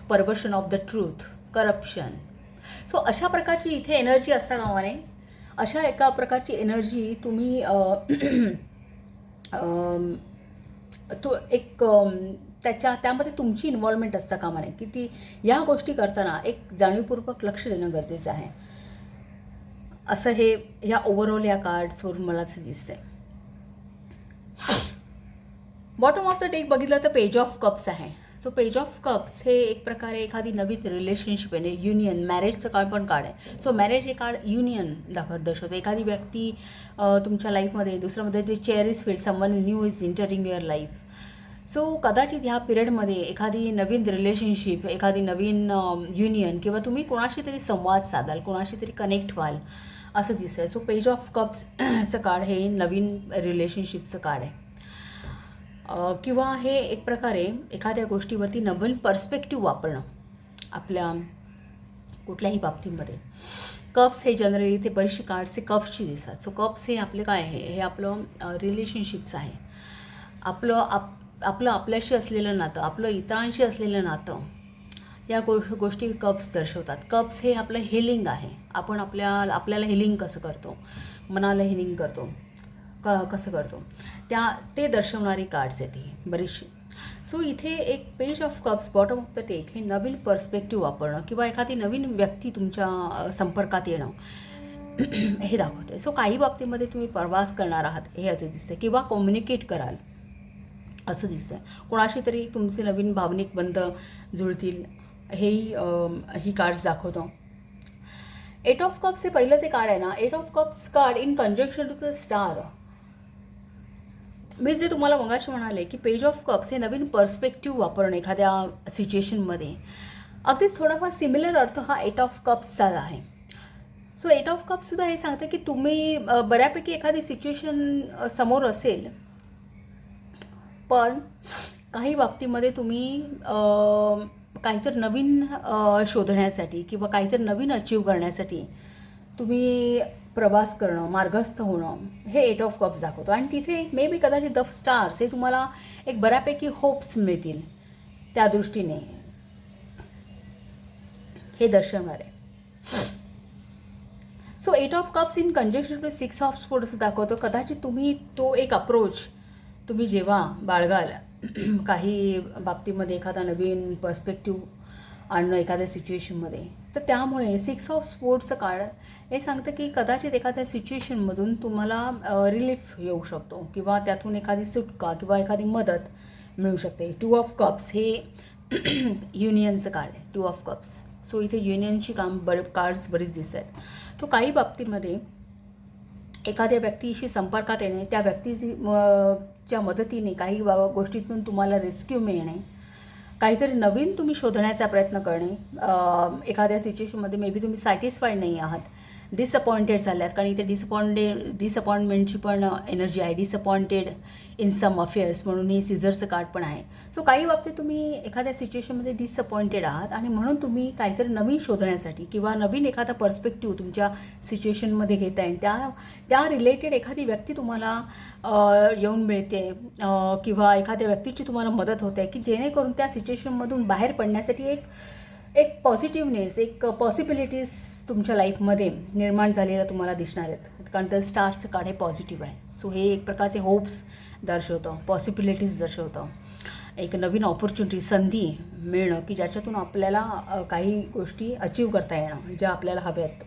perversion of the truth, corruption. So अशा प्रकारची इथे एनर्जी असता कामा नये. अशा एका प्रकारची एनर्जी तुम्ही तो एक त्यामध्ये तुमची इन्व्हॉल्वमेंट असता कामा नये की ती या गोष्टी करताना एक जाणीवपूर्वक लक्ष देणं गरजेचं आहे. असं हे ह्या ओव्हरऑल या कार्ड्सवरून मला असं दिसतंय. बॉटम ऑफ द डेक बघितलं तर पेज ऑफ कप्स आहे. सो पेज ऑफ कप्स हे एक प्रकारे एखादी नवीन रिलेशनशिप आहे, युनियन, मॅरेजचं कार्ड पण कार्ड आहे. सो मॅरेज हे कार्ड युनियन दर्शवतं. एखादी व्यक्ती तुमच्या लाईफमध्ये, दुसऱ्यामध्ये जे चेअर फील्ड someone new is entering your life. So कदाचित ह्या पिरियडमध्ये एखादी नवीन रिलेशनशिप, एखादी नवीन युनियन किंवा तुम्ही कोणाशी तरी संवाद साधाल, कोणाशी तरी कनेक्ट व्हाल असं दिसतं. सो पेज ऑफ कप्सचं कार्ड हे नवीन रिलेशनशिपचं कार्ड आहे. किंवा हे एक प्रकारे एखाद्या गोष्टीवरती नवीन पर्स्पेक्टिव्ह वापरणं आपल्या कुठल्याही बाबतीमध्ये. कप्स हे जनरली ते बरेचसे कार्ड्स हे कप्सची दिसतात. सो कप्स हे आपले काय आहे, हे आपलं रिलेशनशिप्स आहे, आपलं आपल्याशी असलेलं नातं, आपलं इतरांशी असलेलं नातं, या गोष्टी कप्स दर्शवतात. कप्स हे आपलं हिलिंग आहे. आपण आपल्याला हिलिंग कसं करतो, मनाला हिलिंग करतो कसं करतो ते दर्शवणारी कार्ड्स आहेत ही बरीचशी. सो इथे एक page of cups bottom of the deck हे नवीन पर्स्पेक्टिव्ह वापरणं किंवा एखादी नवीन व्यक्ती तुमच्या संपर्कात येणं हे दाखवते. सो काही बाबतीमध्ये तुम्ही प्रवास करणार आहात हे असं दिसतं किंवा कम्युनिकेट कराल असं दिसतं. कोणाशी तरी तुमचे नवीन भावनिक बंध जुळतील हेही ही कार्ड्स दाखवतो. एट ऑफ कप्स हे पहिलं जे कार्ड आहे ना, eight of cups card in conjunction to the star. मी जे तुम्हाला मगाशी म्हणाले की पेज ऑफ कप्स हे नवीन पर्स्पेक्टिव्ह वापरणं एखाद्या सिच्युएशनमध्ये, अगदीच थोडाफार सिमिलर अर्थ हा एट ऑफ कप्सचा आहे. सो एट ऑफ कप्ससुद्धा हे सांगतं की तुम्ही बऱ्यापैकी एखादी सिच्युएशन समोर असेल, पण काही बाबतीमध्ये तुम्ही काहीतरी नवीन शोधण्यासाठी किंवा काहीतरी नवीन अचीव करण्यासाठी तुम्ही प्रवास करणं, मार्गस्थ होणं, हे एट ऑफ कप्स दाखवतो. आणि तिथे मे बी कदाचित द स्टार्स हे तुम्हाला एक बऱ्यापैकी होप्स मिळतील त्या दृष्टीने हे दर्शवणार आहे. So eight of cups in conjunction to six of sports असं दाखवतो. कदाचित तुम्ही तो एक अप्रोच तुम्ही जेव्हा बाळगाल काही बाबतीमध्ये एखादा नवीन पर्स्पेक्टिव्ह आणणं एखाद्या सिच्युएशनमध्ये, तर त्यामुळे सिक्स ऑफ स्पोर्ट्सचं कार्ड हे सांगतं की कदाचित एखाद्या सिच्युएशनमधून तुम्हाला रिलीफ येऊ शकतो किंवा त्यातून एखादी सुटका किंवा एखादी मदत मिळू शकते. टू ऑफ कप्स हे युनियनचं कार्ड आहे, टू ऑफ कप्स. सो इथे युनियनची कार्ड्स बरीच दिसत आहेत. तो काही बाबतीमध्ये एखाद्या व्यक्तीशी संपर्कात येणे, त्या व्यक्तीची च्या मदतीने काही गोष्टीतून तुम्हाला रेस्क्यू मिळणे, काहीतरी नवीन तुम्ही शोधण्याचा प्रयत्न करणे. एखाद्या सिच्युएशनमध्ये मे बी तुम्ही सॅटिस्फाईड नाही आहात, डिसअपॉइंटेड झाल्यात, कारण इथे डिसअपॉइंटमेंटची पण एनर्जी आहे. डिसअपॉइंटेड इन सम अफेअर्स म्हणून हे सिझरचं कार्ड पण आहे. सो काही बाबतीत तुम्ही एखाद्या सिच्युएशनमध्ये डिसअपॉइंटेड आहात आणि म्हणून तुम्ही काहीतरी नवीन शोधण्यासाठी किंवा नवीन एखादा पर्स्पेक्टिव्ह तुमच्या सिच्युएशनमध्ये घेता येईल. त्या रिलेटेड एखादी व्यक्ती तुम्हाला येऊन मिळते किंवा एखाद्या व्यक्तीची तुम्हाला मदत होते की जेणेकरून त्या सिच्युएशनमधून बाहेर पडण्यासाठी एक पॉझिटिव्हनेस, एक पॉसिबिलिटीज तुमच्या लाईफमध्ये निर्माण झालेल्या तुम्हाला दिसणार आहेत. कारण तर स्टारचं कार्ड हे पॉझिटिव्ह आहे. सो हे एक प्रकारचे होप्स दर्शवतं, पॉसिबिलिटीज दर्शवतं, एक नवीन ऑपॉर्च्युनिटी, संधी मिळणं की ज्याच्यातून आपल्याला काही गोष्टी अचीव करता येणं ज्या आपल्याला हव्यात.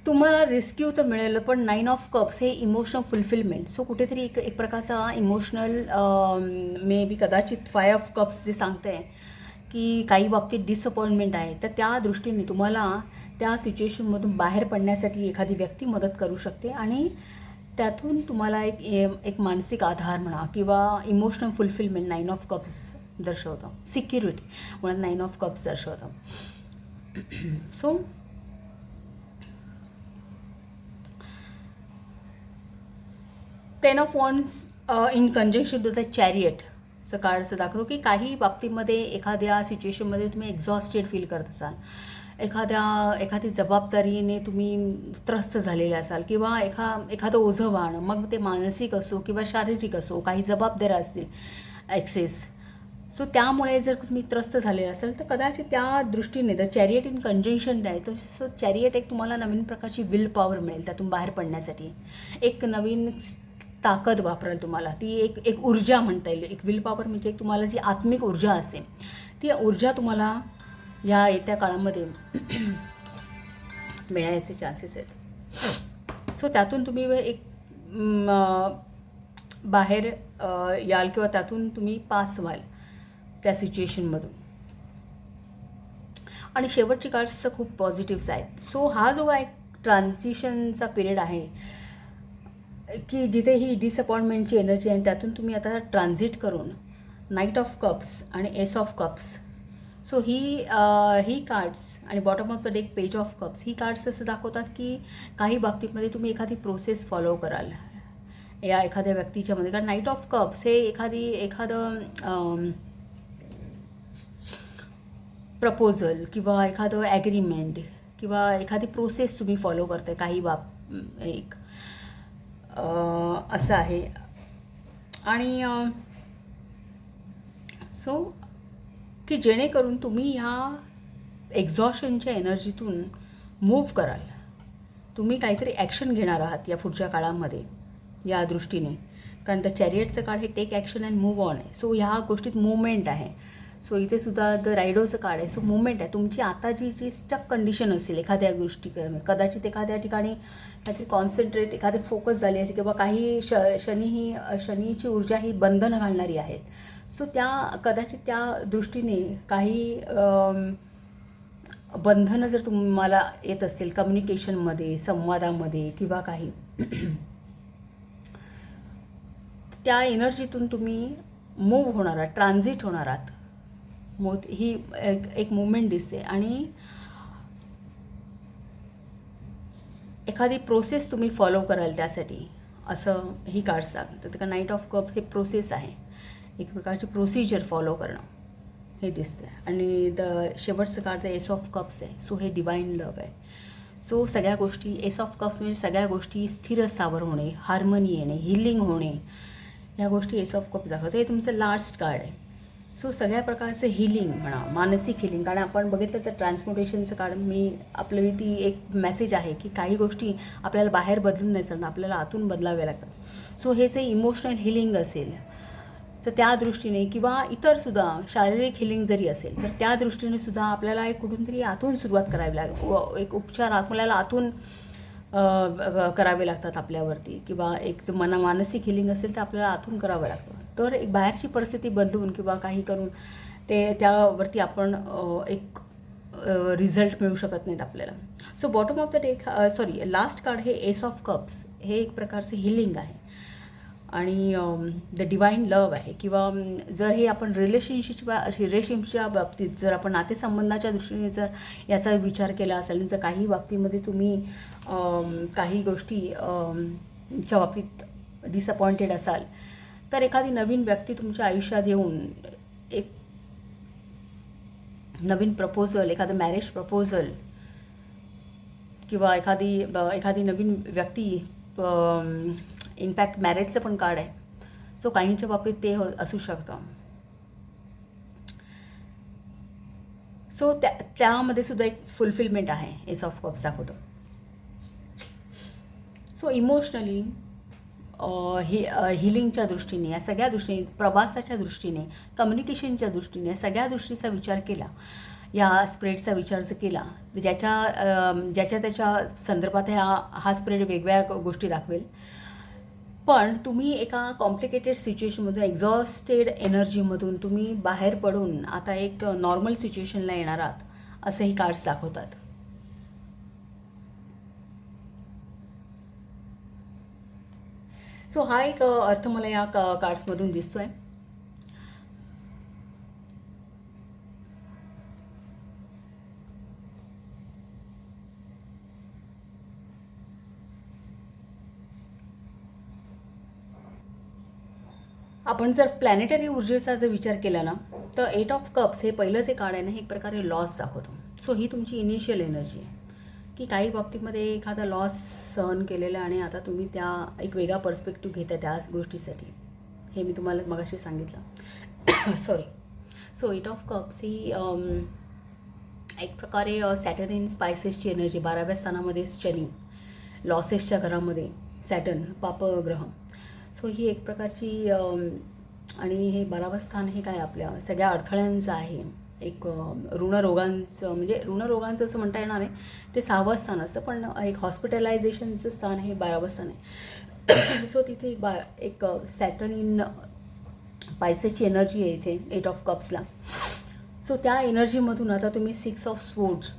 तुम्हाला रेस्क्यू तर मिळेल, पण नाईन ऑफ कप्स हे इमोशनल फुलफिलमेंट. सो कुठेतरी एक प्रकारचा इमोशनल मे बी कदाचित फाय ऑफ कप्स जे सांगते आहे की काही बाबतीत डिसअपॉइंटमेंट आहे, तर त्या दृष्टीने तुम्हाला त्या सिच्युएशनमधून बाहेर पडण्यासाठी एखादी व्यक्ती मदत करू शकते आणि त्यातून तुम्हाला एक मानसिक आधार म्हणा किंवा emotional fulfilment nine of cups दर्शवतं. सिक्युरिटी म्हणून नाईन ऑफ कप्स दर्शवतं. So ten of wands in conjunction to the चॅरियटचं कार्डचं दाखवतो की काही बाबतीमध्ये एखाद्या सिच्युएशनमध्ये तुम्ही एक्झॉस्टेड फील करत असाल, एखादी जबाबदारीने तुम्ही त्रस्त झालेले असाल किंवा एखादं ओझं वाहणं, मग ते मानसिक असो किंवा शारीरिक असो, काही जबाबदाऱ्या असतील एक्सेस. सो त्यामुळे जर तुम्ही त्रस्त झालेला असाल तर कदाचित त्या दृष्टीने द चॅरियट इन कंजंक्शन आहे. तर सो चॅरियट एक तुम्हाला नवीन प्रकारची विल पॉवर मिळेल त्यातून बाहेर पडण्यासाठी. एक नवीन ताकद वापरेल तुम्हाला, ती एक ऊर्जा म्हणता येईल. एक विल पॉवर म्हणजे एक तुम्हाला जी आत्मिक ऊर्जा असेल, ती ऊर्जा तुम्हाला या येत्या काळामध्ये मिळायचे चान्सेस आहेत. सो त्यातून तुम्ही एक बाहेर याल किंवा त्यातून तुम्ही पास व्हाल त्या सिच्युएशनमधून. आणि शेवटची कार्ड्स खूप पॉझिटिव्हच आहेत. सो हा जो एक ट्रान्झिशनचा पिरियड आहे की जिथे ही डिसअपॉइंटमेंटची एनर्जी आहे त्यातून तुम्ही आता ट्रान्झिट करून नाईट ऑफ कप्स आणि एस ऑफ कप्स. सो ही कार्ड्स आणि bottom of the deck page of cups, ही कार्ड्स असं दाखवतात की काही बाबतीमध्ये तुम्ही एखादी प्रोसेस फॉलो कराल या एखाद्या व्यक्तीच्यामध्ये. कारण नाईट ऑफ कप्स हे एखादं प्रपोजल किंवा एखादं ॲग्रीमेंट किंवा एखादी प्रोसेस तुम्ही फॉलो करताय काही एक असं आहे. आणि सो की जेणेकरून तुम्ही ह्या एक्झॉशनच्या एनर्जीतून मूव्ह कराल, तुम्ही काहीतरी ॲक्शन घेणार आहात या पुढच्या काळामध्ये या दृष्टीने. कारण द चॅरियटचं कार्ड हे take action and move on आहे. सो ह्या गोष्टीत मूवमेंट आहे. सो इथे सुद्धा द रायडोचं कार्ड आहे. सो मूवमेंट आहे. तुमची आता जी स्टक कंडिशन असेल एखाद्या गोष्टी, कदाचित एखाद्या ठिकाणी काहीतरी कॉन्सन्ट्रेट, एखादे फोकस झाले असेल किंवा काही शनीची ऊर्जा ही बंधनं घालणारी आहेत. सो कदाचित त्या दृष्टीने काही बंधनं जर तुम्हाला येत असतील कम्युनिकेशनमध्ये, संवादामध्ये किंवा काही, त्या एनर्जीतून तुम्ही मूव्ह होणार आहात, ट्रान्झिट होणार आहात. ही एक मुवमेंट दिसते. आणि एखादी प्रोसेस तुम्ही फॉलो कराल त्यासाठी, असं ही कार्ड सांगतात. का नाईट ऑफ कप हे प्रोसेस आहे, एक प्रकारची प्रोसिजर फॉलो करणं हे दिसतं. आणि शेवटचं card the ace of cups आहे. सो हे डिवाइन लव आहे. सो सगळ्या गोष्टी, एस ऑफ कप्स म्हणजे सगळ्या गोष्टी स्थिर स्थावर होणे, हार्मनी येणे, हिलिंग होणे, ह्या गोष्टी एस ऑफ कप दाखवतं. हे तुमचं लास्ट कार्ड आहे. सो सगळ्या प्रकारचं हिलिंग म्हणा, मानसिक हिलिंग. कारण आपण बघितलं तर ट्रान्सपोर्टेशनचं कार्ड, आपली ती एक मेसेज आहे की काही गोष्टी आपल्याला बाहेर बदलून नाही चालणार, आपल्याला आतून बदलाव्या लागतात. सो हे जे इमोशनल हिलिंग असेल तर त्या दृष्टीने, किंवा इतरसुद्धा शारीरिक हिलिंग जरी असेल तर त्या दृष्टीने सुद्धा आपल्याला एक कुठून तरी आतून सुरुवात करावी लागेल. एक उपचार आपल्याला आतून करावे लागतात आपल्यावरती, किंवा एक मानसिक हिलिंग असेल तर आपल्याला आतून करावं लागतं. तर एक बाहेरची परिस्थिती बदलून किंवा काही करून त्यावरती आपण एक रिझल्ट मिळू शकत नाहीत आपल्याला. So bottom of the deck, last card हे एस ऑफ कप्स, हे एक प्रकारचे हिलिंग आहे. आणि द डिवाइन लव आहे. किंवा जर हे आपण रिलेशनशिपच्या बाबतीत, जर आपण नातेसंबंधाच्या दृष्टीने जर याचा विचार केला असेल, जर काही बाबतीमध्ये तुम्ही काही गोष्टी च्या बाबतीत डिसअपॉइंटेड असाल, तर एखादी नवीन व्यक्ती तुमच्या आयुष्यात येऊन एक नवीन प्रपोजल, एखादं मॅरेज प्रपोजल, किंवा एखादी नवीन व्यक्ती, इनफॅक्ट मॅरेजचं पण कार्ड आहे. सो काहींच्या बाबतीत ते असू शकतं. सो त्यामध्ये सुद्धा एक फुलफिलमेंट आहे, एस ऑफ कप्स दाखवतं. सो इमोशनली हिलिंगच्या दृष्टीने, या सगळ्या दृष्टीने, प्रवासाच्या दृष्टीने, कम्युनिकेशनच्या दृष्टीने, या सगळ्या दृष्टीचा विचार केला, या स्प्रेडचा विचार जर केला, ज्याच्या त्याच्या संदर्भात हा स्प्रेड वेगवेगळ्या गोष्टी दाखवेल. पण तुम्ही एका कॉम्प्लिकेटेड सिच्युएशनमधून, एक्झॉस्टेड एनर्जीमधून तुम्ही बाहेर पडून आता एक नॉर्मल सिच्युएशनला येणार आहात, असं ही कार्ड्स दाखवतात. सो हा एक अर्थ मला या कार्ड्समधून दिसतोय. आपण जर प्लॅनेटरी ऊर्जेचा जर विचार केला ना, तर 8 ऑफ कप्स हे पहिलं जे कार्ड आहे ना, हे एक प्रकारे लॉस दाखवतं. सो ही तुमची इनिशियल एनर्जी आहे की काही बाबतीमध्ये एखादा लॉस सहन केलेला, आणि आता तुम्ही एक वेगळा पर्स्पेक्टिव्ह घेता त्या गोष्टीसाठी. हे मी तुम्हाला मगाशी सांगितलं. सो 8 ऑफ कप्स ही एक प्रकारे सॅटर्न इन स्पायसेसची एनर्जी. 12व्या स्थानामध्ये शनी, लॉसेसच्या घरामध्ये सॅटर्न, पापग्रह. सो ही एक प्रकारची आणि हे 12वं स्थान हे काय आपल्या सगळ्या अडथळ्यांचं आहे. एक ऋणरोगांचं, म्हणजे ऋणरोगांचं असं म्हणता येणार नाही, ते 6वं स्थान असतं, पण एक हॉस्पिटलायझेशनचं स्थान हे 12वं स्थान आहे. सो तिथे एक सॅटर्न इन पायसेसची एनर्जी आहे इथे 8 ऑफ कप्सला. सो त्या एनर्जीमधून आता तुम्ही 6 ऑफ स्पोर्ट्स,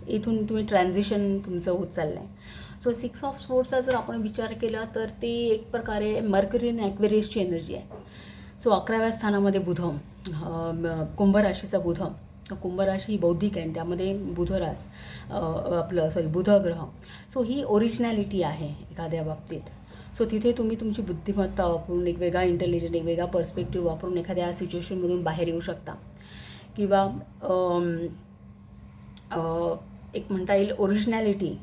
इथून तुम्ही ट्रान्झिशन तुमचं होत चाललं आहे. सो 6 ऑफ स्पोर्ट्सचा जर आपण विचार केला तर ते एक प्रकारे मर्क्युरी आणि ॲक्वेरियसची एनर्जी आहे. सो 11व्या स्थानामध्ये बुध, कुंभ राशीचा बुध. कुंभ राशी ही बौद्धिक आहे, त्यामध्ये बुध ग्रह. सो ही ओरिजिनॅलिटी आहे एखाद्या बाबतीत. सो तिथे तुम्ही तुमची बुद्धिमत्ता वापरून, एक वेगळा इंटेलिजंट, एक वेगळा पर्स्पेक्टिव्ह वापरून एखाद्या सिच्युएशनमधून बाहेर येऊ शकता. किंवा एक म्हणता येईल ओरिजिनॅलिटी,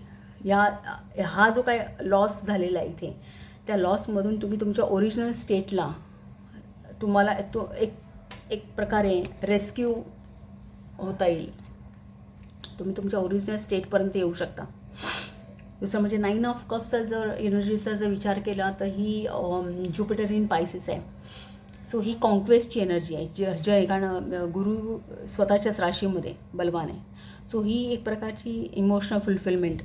हा जो काय लॉस झालेला आहे इथे, त्या लॉसमधून तुम्ही तुमच्या ओरिजिनल स्टेटला, तुम्हाला तो एक प्रकारे रेस्क्यू होता येईल. तुम्ही तुमच्या ओरिजिनल स्टेटपर्यंत येऊ शकता. दुसरं म्हणजे 9 ऑफ कप्सचा जर एनर्जीचा जर विचार केला तर ही ज्युपिटर इन पायसिस आहे. सो ही कॉन्क्वेस्टची एनर्जी आहे, जय, कारण गुरु स्वतःच्याच राशीमध्ये बलवान आहे. सो ही एक प्रकारची इमोशनल फुलफिलमेंट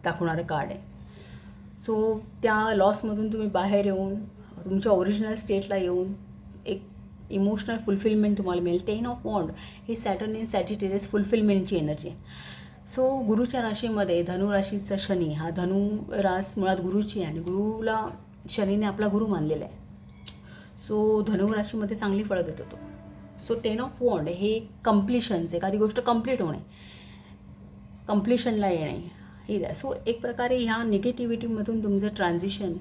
दाखवणारं कार्ड आहे. सो त्या लॉसमधून तुम्ही बाहेर येऊन तुमच्या ओरिजिनल स्टेटला येऊन एक इमोशनल फुलफिलमेंट तुम्हाला मिळेल. 10 ऑफ वॉन्ड ही सॅटर्न इन सॅजिटेरियस फुलफिलमेंटची एनर्जी आहे. सो गुरुच्या राशीमध्ये धनुराशीचा शनी, हा धनु रास मुळात गुरुची आहे आणि गुरुला शनीने आपला गुरु मानलेला आहे. सो धनुराशीमध्ये चांगली फळं देतो तो. सो 10 ऑफ वॉन्ड हे कम्प्लिशन्स, एखादी गोष्ट कंप्लीट होणे, कंप्लिशनला येणे हे द्या. सो एक प्रकारे ह्या निगेटिव्हिटीमधून तुमचं ट्रान्झिशन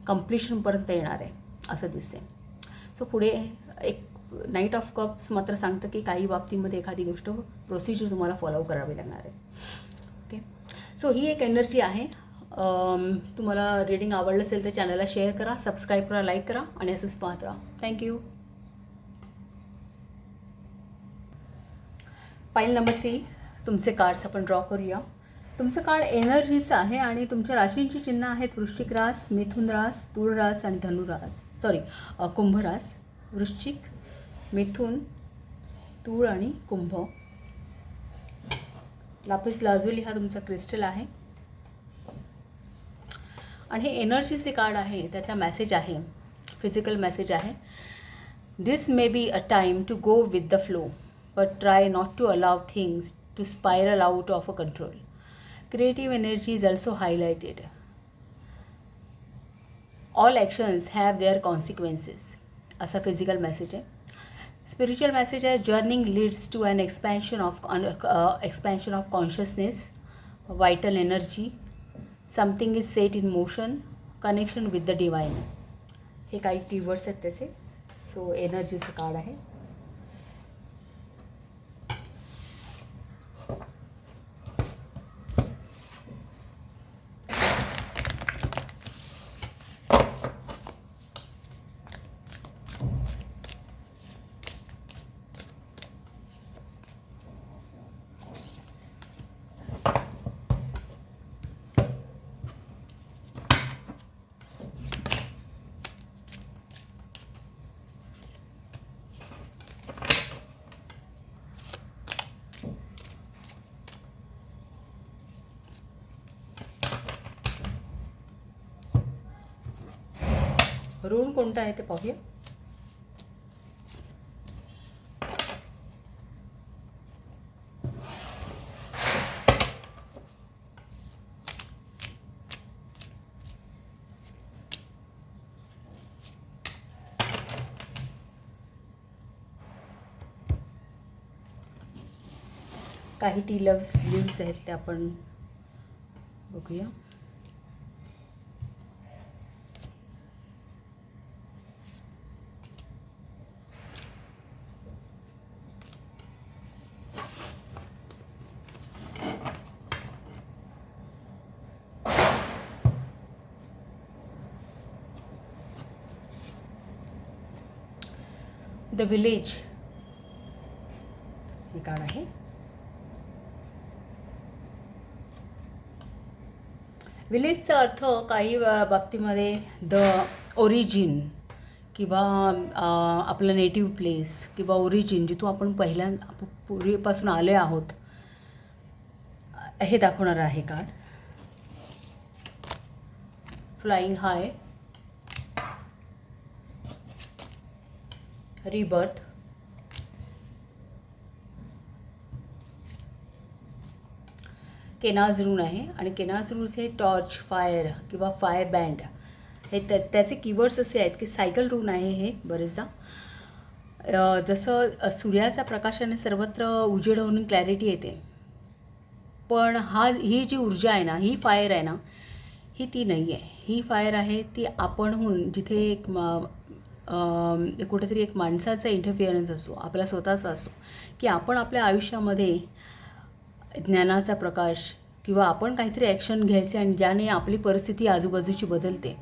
कंप्लिशनपर्यंत येणार आहे असं दिसते. सो पुढे एक नाईट ऑफ कप्स मात्र सांगतं की काही बाबतीमध्ये एखादी गोष्ट प्रोसिजर तुम्हाला फॉलो करावी लागणार आहे. ओके, सो ही एक एनर्जी आहे. तुम्हाला रीडिंग आवडलं असेल तर चॅनलला शेअर करा, सबस्क्राईब करा, लाईक करा आणि असंच पाहत राहा. थँक्यू. फाईल नंबर 3 तुमचे कार्ड्स आपण ड्रॉ करूया. तुमचं कार्ड एनर्जीचं आहे आणि तुमच्या राशींची चिन्ह आहेत वृश्चिक रास, मिथुन रास, तूळ रास आणि कुंभ रास. वृश्चिक, मिथुन, तूळ आणि कुंभ. लापिस लाजुली हा तुमचा क्रिस्टल आहे आणि हे एनर्जीचे कार्ड आहे. त्याचा मेसेज आहे, फिजिकल मेसेज आहे. This may be a time to go with the flow but try not to allow things to spiral out of a control. Creative energy is also highlighted. All actions have their consequences. असा physical message आहे. Spiritual message आहे. Journeying leads to an expansion of consciousness, vital energy, something is set in motion, connection with the divine. हे काही keywords आहेत त्याचे. So एनर्जीचं card आहे. ऋण कोणता आहे ते पाहूया. काही टी लीव्स आहेत ते आपण बघूया. द विलेज हे कार्ड आहे. विलेजचा अर्थ काही बाबतीमध्ये द ओरिजिन किंवा आपलं नेटिव्ह प्लेस किंवा ओरिजिन, जिथून आपण पूर्वीपासून आले आहोत हे दाखवणार आहे कार्ड. फ्लाइंग हाय, रीबर्थ, केनाज रून आहे आणि केनाज रूनचे टॉर्च, फायर किंवा फायर बँड हे त्याचे कीवर्ड्स असे आहेत की सायकल रून आहे हे बरेचदा. जसं सूर्याच्या प्रकाशाने सर्वत्र उजेड होऊन क्लॅरिटी येते, पण ही जी ऊर्जा आहे ना, ही फायर आहे ना, ही ती नाही आहे. ही फायर आहे ती आपणहून जिथे एक कुठेतरी एक माणसाचा इंटरफिअरन्स असतो, आपला स्वतःचा असतो, की आपण आपल्या आयुष्यामध्ये ज्ञानाचा प्रकाश किंवा आपण काहीतरी ॲक्शन घ्यायचे आणि ज्याने आपली परिस्थिती आजूबाजूची बदलते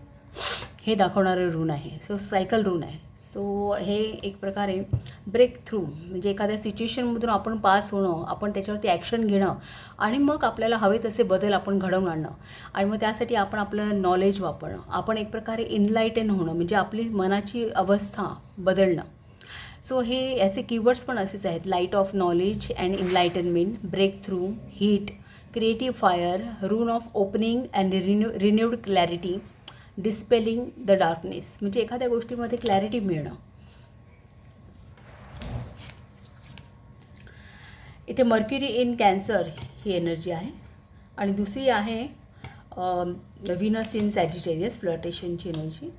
हे दाखवणारं ऋण आहे. सो सायकल ऋण आहे. सो हे एक प्रकारे ब्रेक थ्रू म्हणजे एखाद्या सिच्युएशनमधून आपण पास होणं, आपण त्याच्यावरती ॲक्शन घेणं आणि मग आपल्याला हवे तसे बदल आपण घडवून आणणं आणि मग त्यासाठी आपण आपलं नॉलेज वापरणं, आपण एक प्रकारे इनलाइटन होणं म्हणजे आपली मनाची अवस्था बदलणं. सो हे याचे कीवर्ड्स पण असेच आहेत. Light of knowledge and enlightenment, breakthrough, heat, creative fire, rune of opening and renewed clarity, dispelling the darkness म्हणजे एखाद्या गोष्टीमध्ये क्लॅरिटी मिळणं. इथे मर्क्युरी इन कॅन्सर ही एनर्जी आहे आणि दुसरी आहे व्हीनस इन सॅजिटेरियस फ्लर्टेशनची energy.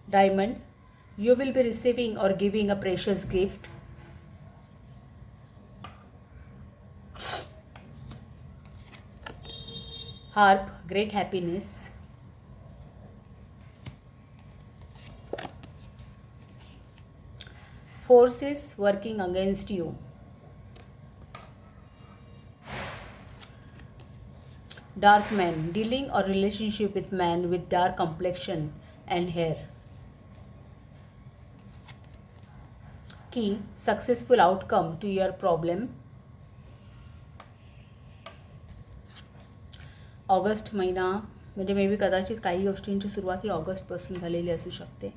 Diamond, you will be receiving or giving a precious gift. Harp, great happiness. Forces working against you. Dark man, dealing or relationship with man with dark complexion and hair. Key, successful outcome to your problem. August महिना म्हणजे may be कदाचित काही गोष्टींची सुरुवात ही ऑगस्टपासून झालेली असू शकते.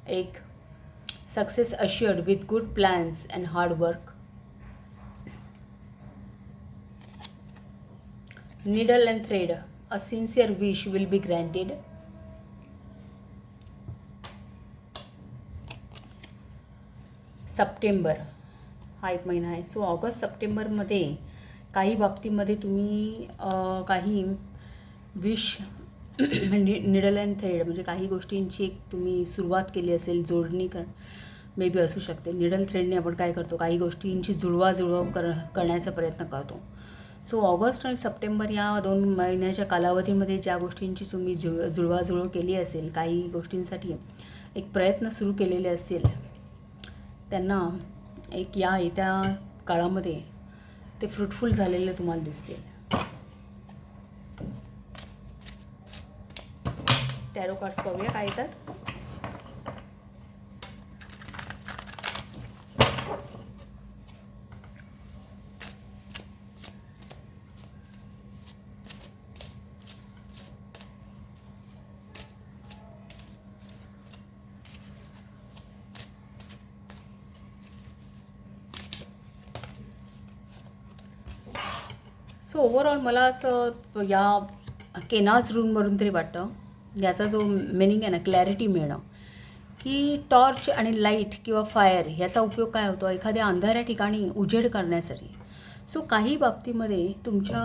एक, success assured with good plans and hard work. Needle and thread, a sincere wish will be granted. September हा एक महिना आहे. सो ऑगस्ट सप्टेंबरमध्ये काही बाबतीमध्ये तुम्ही काही विश निडल अँड थ्रेड म्हणजे काही गोष्टींची एक तुम्ही सुरुवात केली असेल, जोडणी मे बी असू शकते. निडल थ्रेडने आपण काय करतो, काही गोष्टींची जुळवाजुळव करण्याचा प्रयत्न करतो. सो ऑगस्ट आणि सप्टेंबर या 2 महिन्याच्या कालावधीमध्ये ज्या गोष्टींची तुम्ही जुळवाजुळव केली असेल, काही गोष्टींसाठी एक प्रयत्न सुरू केलेले असतील, त्यांना एक या येत्या काळामध्ये ते फ्रुटफुल झालेले तुम्हाला दिसतील. टॅरो कार्ड्स पाहूया काय येतात. सो ओव्हरऑल मला असं या केनाज रूनवरून तरी वाटतं, याचा जो मिनिंग आहे ना, क्लॅरिटी मिळणं, की टॉर्च आणि लाईट किंवा फायर ह्याचा उपयोग काय होतो एखाद्या अंधाऱ्या ठिकाणी उजेड करण्यासाठी. सो काही बाबतीमध्ये तुमच्या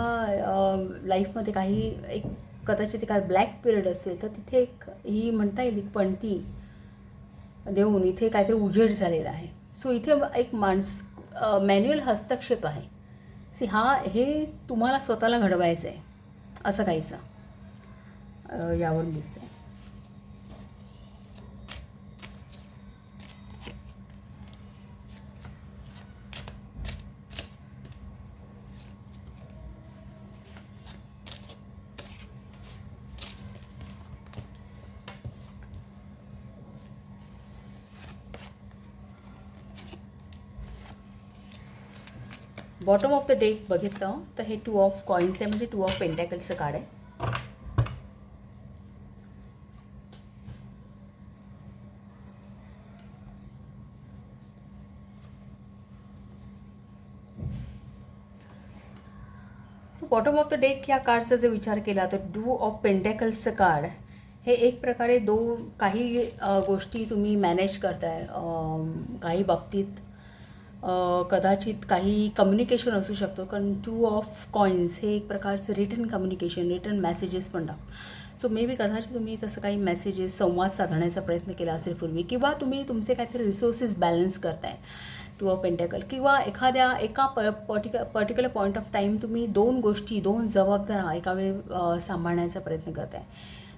लाईफमध्ये काही एक कदाचित एखादा ब्लॅक पिरियड असेल तर तिथे एक ही म्हणता येईल पणती देऊन इथे काहीतरी उजेड झालेला आहे. सो इथे एक मॅन्युअल हस्तक्षेप आहे. हे तुम्हाला स्वतःला घडवायचं आहे असं काहीचं यावरून दिसतं आहे. बॉटम ऑफ द डेक बघितलं तर हे 2 ऑफ कॉईन्स आहे, म्हणजे 2 ऑफ पेंटॅकल्सचं कार्ड आहे. So bottom of the deck ह्या कार्डचा जर विचार केला तर 2 ऑफ पेंटॅकल्सचं कार्ड हे एक प्रकारे काही गोष्टी तुम्ही मॅनेज करताय. काही बाबतीत कदाचित काही कम्युनिकेशन असू शकतो, कारण 2 ऑफ कॉईन्स हे एक प्रकारचं रिटर्न कम्युनिकेशन, रिटर्न मेसेजेस पण सो मे बी कदाचित तुम्ही तसं काही मेसेजेस संवाद साधण्याचा प्रयत्न केला असेल पूर्वी, किंवा तुम्ही तुमचे काहीतरी रिसोर्सेस बॅलन्स करताय 2 ऑफ पेंटॅकल, किंवा एका पर्टिक्युलर पॉईंट ऑफ टाईम तुम्ही 2 जबाबदाऱ्या एका वेळी सांभाळण्याचा प्रयत्न करताय,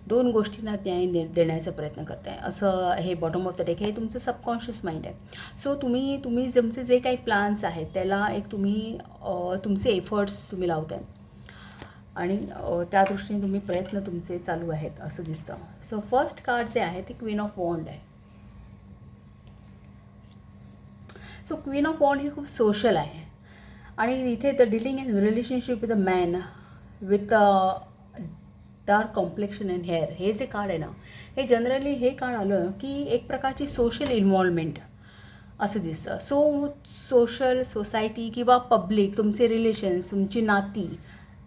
2 गोष्टींना न्याय देण्याचा प्रयत्न करताय. असं हे बॉटम ऑफ द डेक हे तुमचं सबकॉन्शियस माइंड आहे. सो तुम्ही तुमचे जे काही प्लॅन्स आहेत त्याला एक तुम्ही तुमचे एफर्ट्स तुम्ही लावताय आणि त्या दृष्टीने तुम्ही प्रयत्न तुमचे चालू आहेत असं दिसतं. सो फर्स्ट कार्ड जे आहे ते क्वीन ऑफ वॉन्ड आहे. सो क्वीन ऑफ वॉन्ड ही खूप सोशल आहे आणि इथे the dealing in relationship with a man with dark complexion and hair हे जे कार्ड आहे ना, हे जनरली हे कार्ड आलं की एक प्रकारची सोशल इन्व्हॉल्वमेंट असं दिसतं. सो सोशल, सोसायटी किंवा पब्लिक, तुमचे रिलेशन्स, तुमची नाती,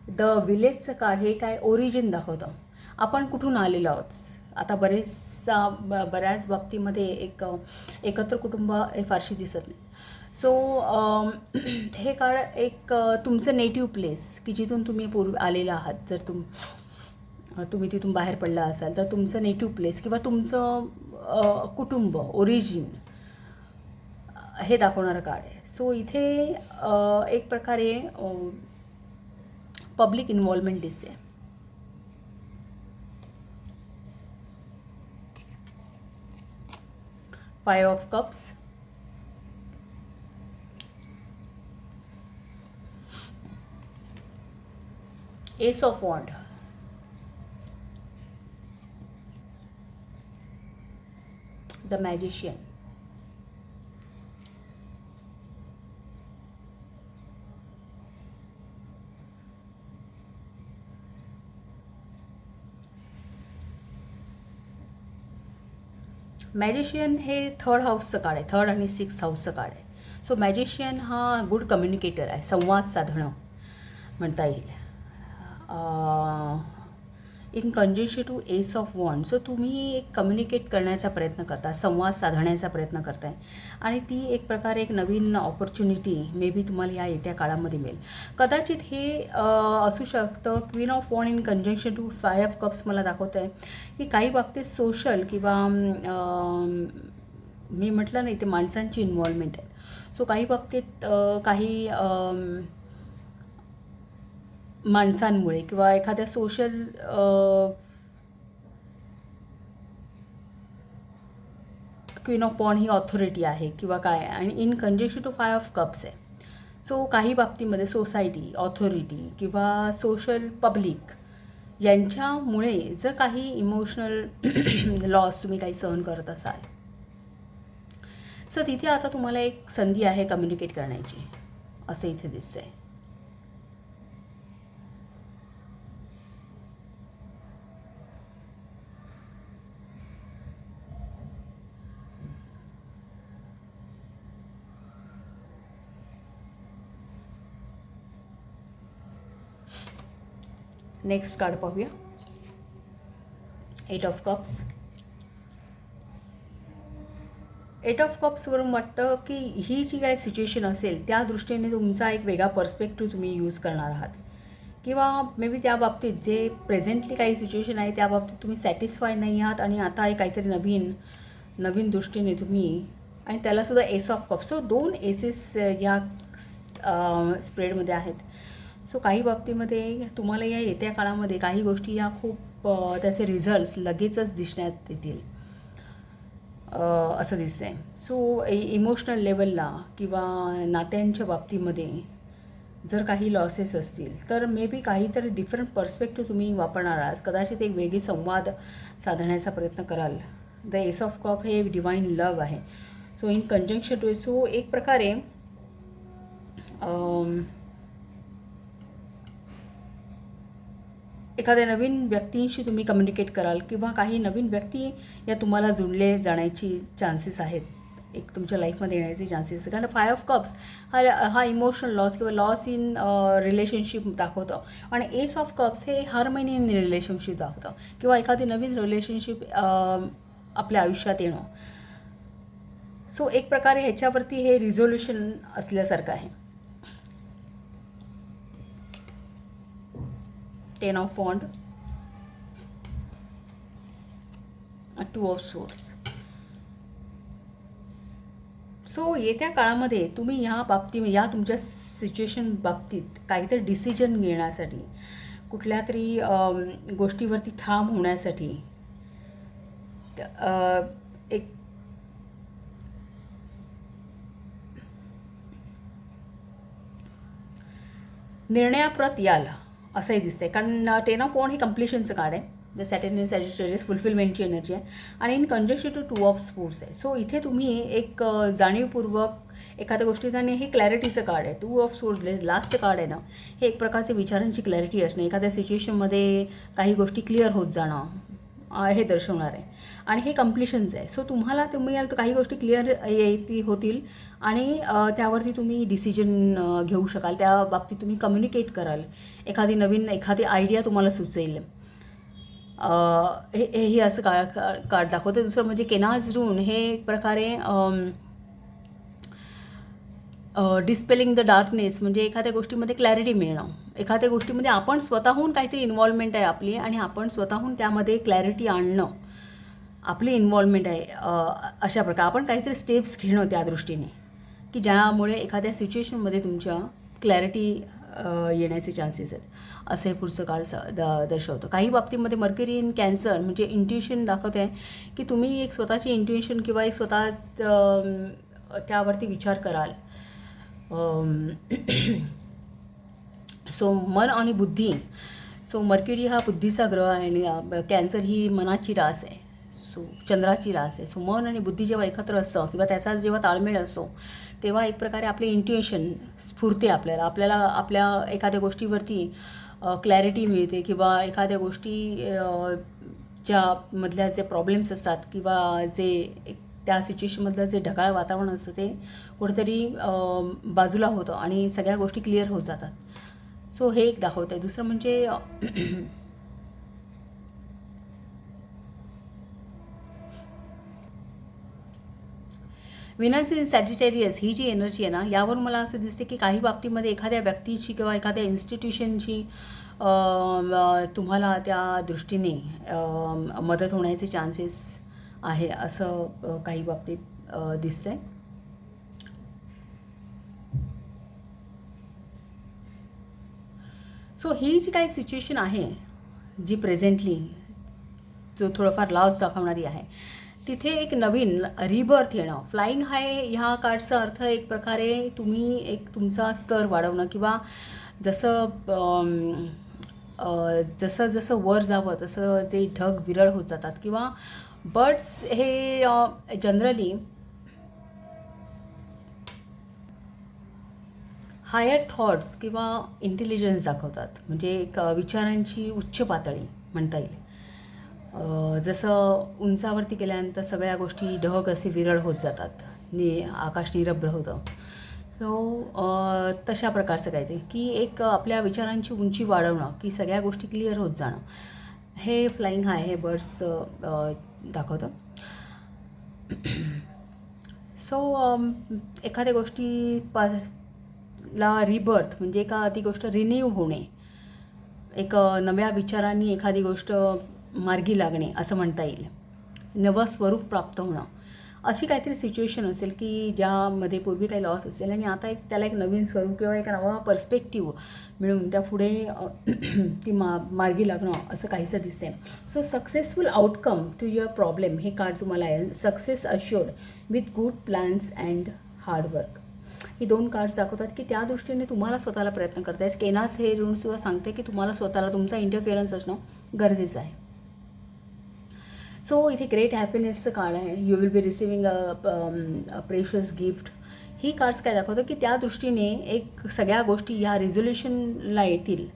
द विलेजचं कार्ड हे काय ओरिजिन दाखवतं. आपण कुठून आलेलो आहोत. आता बऱ्याच बाबतीमध्ये एकत्र कुटुंब हे फारशी दिसत नाही. सो हे कार्ड एक तुमचं नेटिव्ह प्लेस की जिथून तुम्ही आलेला आहात. जर तुम्ही तिथून बाहेर पडला असाल तर तुमचं नेटिव्ह प्लेस किंवा तुमचं कुटुंब, ओरिजिन हे दाखवणारं कार्ड आहे. सो इथे एक प्रकारे पब्लिक इन्व्हॉल्वमेंट दिसते. Five of cups, ace of wand, the magician, magician हे थर्ड हाऊसचं कार्ड आहे. थर्ड आणि सिक्स्थ हाऊसचं कार्ड आहे. सो मॅजिशियन हा गुड कम्युनिकेटर आहे. संवाद साधणं म्हणता येईल. In conjunction to ace of wand. So तुम्ही एक कम्युनिकेट करण्याचा प्रयत्न करता, संवाद साधण्याचा प्रयत्न करताय आणि ती एक प्रकारे एक नवीन ऑपॉर्च्युनिटी मे बी तुम्हाला या येत्या काळामध्ये मिळेल. कदाचित हे असू शकतं. Queen of wand in conjunction to five of cups मला दाखवत आहे की काही बाबतीत सोशल किंवा मी म्हटलं नाही ते माणसांची इन्व्हॉल्वमेंट आहे. सो काही बाबतीत काही माणसांमुळे किंवा एखाद्या सोशल क्वीन ऑफ वॉन्ड ही ऑथॉरिटी आहे किंवा काय आणि in conjunction to five of cups आहे. सो काही बाबतीमध्ये सोसायटी, ऑथॉरिटी किंवा सोशल पब्लिक यांच्यामुळे जर काही इमोशनल लॉस तुम्ही काही सहन करत असाल सो तिथे आता तुम्हाला एक संधी आहे कम्युनिकेट करण्याची, असं इथे दिसतं आहे. नेक्स्ट कार्ड पाहूया. Eight of cups. Eight of कप्सवरून वाटतं की ही जी काही सिच्युएशन असेल त्या दृष्टीने तुमचा एक वेगळा पर्स्पेक्टिव्ह तुम्ही यूज करणार आहात किंवा मे बी त्या बाबतीत जे प्रेझेंटली काही सिच्युएशन आहे त्या बाबतीत तुम्ही सॅटिस्फाईड नाही आहात आणि आता एक काहीतरी नवीन दृष्टीने तुम्ही आणि त्यालासुद्धा एस ऑफ कप्स. सो दोन एसेस या स्प्रेडमध्ये आहेत. सो काही बाबतीमध्ये तुम्हाला या येत्या काळामध्ये काही गोष्टी या खूप त्याचे रिझल्ट्स लगेचच दिसण्यात येतील असं दिसतं आहे. सो इमोशनल लेवलला किंवा नात्यांच्या बाबतीमध्ये जर काही लॉसेस असतील तर मे बी काहीतरी डिफरंट पर्स्पेक्टिव्ह तुम्ही वापरणार आहात. कदाचित एक वेगळी संवाद साधण्याचा प्रयत्न कराल. द एस ऑफ कप हे डिवाइन लव आहे. So in conjunction to so एक प्रकारे एखाद्या नवीन व्यक्तींशी तुम्ही कम्युनिकेट कराल किंवा काही नवीन व्यक्ती या तुम्हाला जुळले जाण्याची चान्सेस आहेत, एक तुमच्या लाईफमध्ये येण्याचे चान्सेस. कारण फाइव ऑफ कप्स हा इमोशनल लॉस किंवा लॉस इन रिलेशनशिप दाखवतं आणि एस ऑफ कप्स हे हार्मनी इन रिलेशनशिप दाखवतं किंवा एखादी नवीन रिलेशनशिप आपल्या आयुष्यात येणं. सो एक प्रकारे ह्याच्यावरती हे रिझोल्युशन असल्यासारखं आहे. Ten of wand, two of swords. So येत्या काळामध्ये तुम्ही या तुमच्या सिच्युएशन बाबतीत काहीतरी डिसिजन घेण्यासाठी कुठल्या तरी गोष्टीवरती ठाम होण्यासाठी एक निर्णयाप्रत याल असंही दिसतंय. कारण टेन ऑफ वॉन्ड ही कम्प्लिशनचं कार्ड आहे. जे सॅटर्न इन सॅजिटेरियस फुलफिलमेंटची एनर्जी आहे आणि in conjunction to two of swords आहे. सो इथे तुम्ही एक जाणीवपूर्वक एखाद्या गोष्टीचा आणि हे क्लॅरिटीचं कार्ड आहे. Two of swords last card आहे ना, हे एक प्रकारचे विचारांची क्लॅरिटी असणं, एखाद्या सिच्युएशनमध्ये काही गोष्टी क्लिअर होत जाणं हे दर्शवणार आहे आणि हे कम्प्लिशन्स आहे. सो तुम्ही काही गोष्टी क्लिअर होतील आणि त्यावरती तुम्ही डिसिजन घेऊ शकाल. त्या बाबतीत तुम्ही कम्युनिकेट कराल. एखादी आयडिया तुम्हाला सुचेल. हे असं कार्ड दाखवतं. दुसरं म्हणजे केनाज रून हे एक प्रकारे डिस्पेलिंग द डार्कनेस, म्हणजे एखाद्या गोष्टीमध्ये क्लॅरिटी मिळणं. एखाद्या गोष्टीमध्ये आपण स्वतःहून काहीतरी इन्व्हॉल्वमेंट आहे आपली आणि आपण स्वतःहून त्यामध्ये क्लॅरिटी आणणं आपली इन्व्हॉल्वमेंट आहे. अशा प्रकारे आपण काहीतरी स्टेप्स घेणं त्या दृष्टीने की ज्यामुळे एखाद्या सिच्युएशनमध्ये तुमच्या क्लॅरिटी येण्याचे चान्सेस आहेत, असं हे पुढचं कार्ड दर्शवतं. काही बाबतीमध्ये मर्क्युरी इन कॅन्सर म्हणजे इंट्युशन दाखवते आहे की तुम्ही एक स्वतःची इंट्युशन किंवा एक स्वतः त्यावरती विचार कराल. सो मन आणि बुद्धी. सो मर्क्युरी हा बुद्धीचा ग्रह आहे आणि कॅन्सर ही मनाची रास आहे. सो चंद्राची रास आहे. सो मन आणि बुद्धी जेव्हा एकत्र असतं किंवा त्याचा जेव्हा ताळमेळ असतो तेव्हा एक प्रकारे आपले इंट्युएशन स्फुरते. आपल्याला आपल्या एखाद्या गोष्टीवरती क्लॅरिटी मिळते किंवा एखाद्या गोष्टी मधल्या जे प्रॉब्लेम्स असतात किंवा जे त्या सिच्युएशनमधलं जे ढगाळ वातावरण असतं ते कुठेतरी बाजूला होतं आणि सगळ्या गोष्टी क्लिअर होत जातात. सो हे एक दाखवत आहे. दुसरं म्हणजे विनस इन सॅजिटेरियस ही जी एनर्जी आहे ना, यावरून मला असं दिसते की काही बाबतीमध्ये एखाद्या व्यक्तीची किंवा एखाद्या इन्स्टिट्यूशनची तुम्हाला त्या दृष्टीने मदत होण्याचे चान्सेस आहे, असं काही बाबतीत दिसतं आहे. सो ही जी काही सिच्युएशन आहे जी प्रेझेंटली जो थोडंफार लॉस दाखवणारी आहे, तिथे एक नवीन रिबर्थ येणं. फ्लाईंग हाय ह्या कार्डचा अर्थ एक प्रकारे तुम्ही एक तुमचा स्तर वाढवणं किंवा जसं जसं जसं वर जावं तसं जे ढग विरळ होत जातात किंवा बर्ड्स हे जनरली हायर थॉट्स किंवा इंटेलिजन्स दाखवतात. म्हणजे एक विचारांची उच्च पातळी म्हणता येईल. जसं उंचावरती गेल्यानंतर सगळ्या गोष्टी ढग असे विरळ होत जातात, आकाश निरभ्र होतं. सो तशा प्रकारचं काय ते की एक आपल्या विचारांची उंची वाढवणं की सगळ्या गोष्टी क्लिअर होत जाणं, हे फ्लाईंग हाय हे बर्ड्स दाखवतं. सो एखाद्या गोष्टीला रिबर्थ म्हणजे एखादी गोष्ट रिन्यू होणे, एक नव्या विचारांनी एखादी गोष्ट मार्गी लागणे असं म्हणता येईल. नवं स्वरूप प्राप्त होणं, अशी काहीतरी सिच्युएशन असेल की ज्यामध्ये पूर्वी काही लॉस असेल आणि आता त्याला एक नवीन स्वरूप किंवा एक नवा पर्स्पेक्टिव्ह मिळून त्या पुढे ती मार्गी लागणं असं काहीसं दिसते. So successful outcome to your problem हे कार्ड तुम्हाला आहे. Success assured with good plans and hard work, ही दोन कार्ड्स दाखवतात की त्या दृष्टीने तुम्हाला स्वतःला प्रयत्न करता येईल. केनास हे ऋणसुद्धा सांगते की तुम्हाला स्वतःला तुमचा इंटरफिअरन्स असणं गरजेचं आहे. सो इथे ग्रेट हॅपीनेसचं कार्ड आहे. You will be receiving a precious gift. He cards काय दाखवतं की त्या दृष्टीने एक सगळ्या गोष्टी ह्या रिझोल्युशनला येतील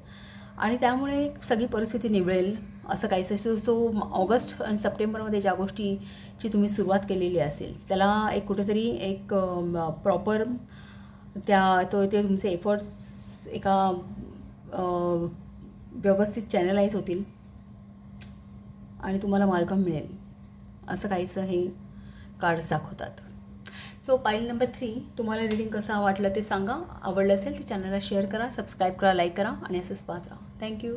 आणि त्यामुळे सगळी परिस्थिती निवळेल असं काहीसं. सो ऑगस्ट आणि सप्टेंबरमध्ये ज्या गोष्टीची तुम्ही सुरुवात केलेली असेल त्याला एक कुठेतरी एक प्रॉपर ते तुमचे एफर्ट्स एका व्यवस्थित चॅनलाइज होतील आणि तुम्हाला मार्ग मिळेल असं काहीसं हे कार्ड्स दाखवतात. सो पाईल नंबर 3, तुम्हाला रीडिंग कसं वाटलं ते सांगा. आवडलं असेल तर चॅनलला शेअर करा, सबस्क्राईब करा, लाईक करा आणि असंच पाहत राहा. थँक्यू.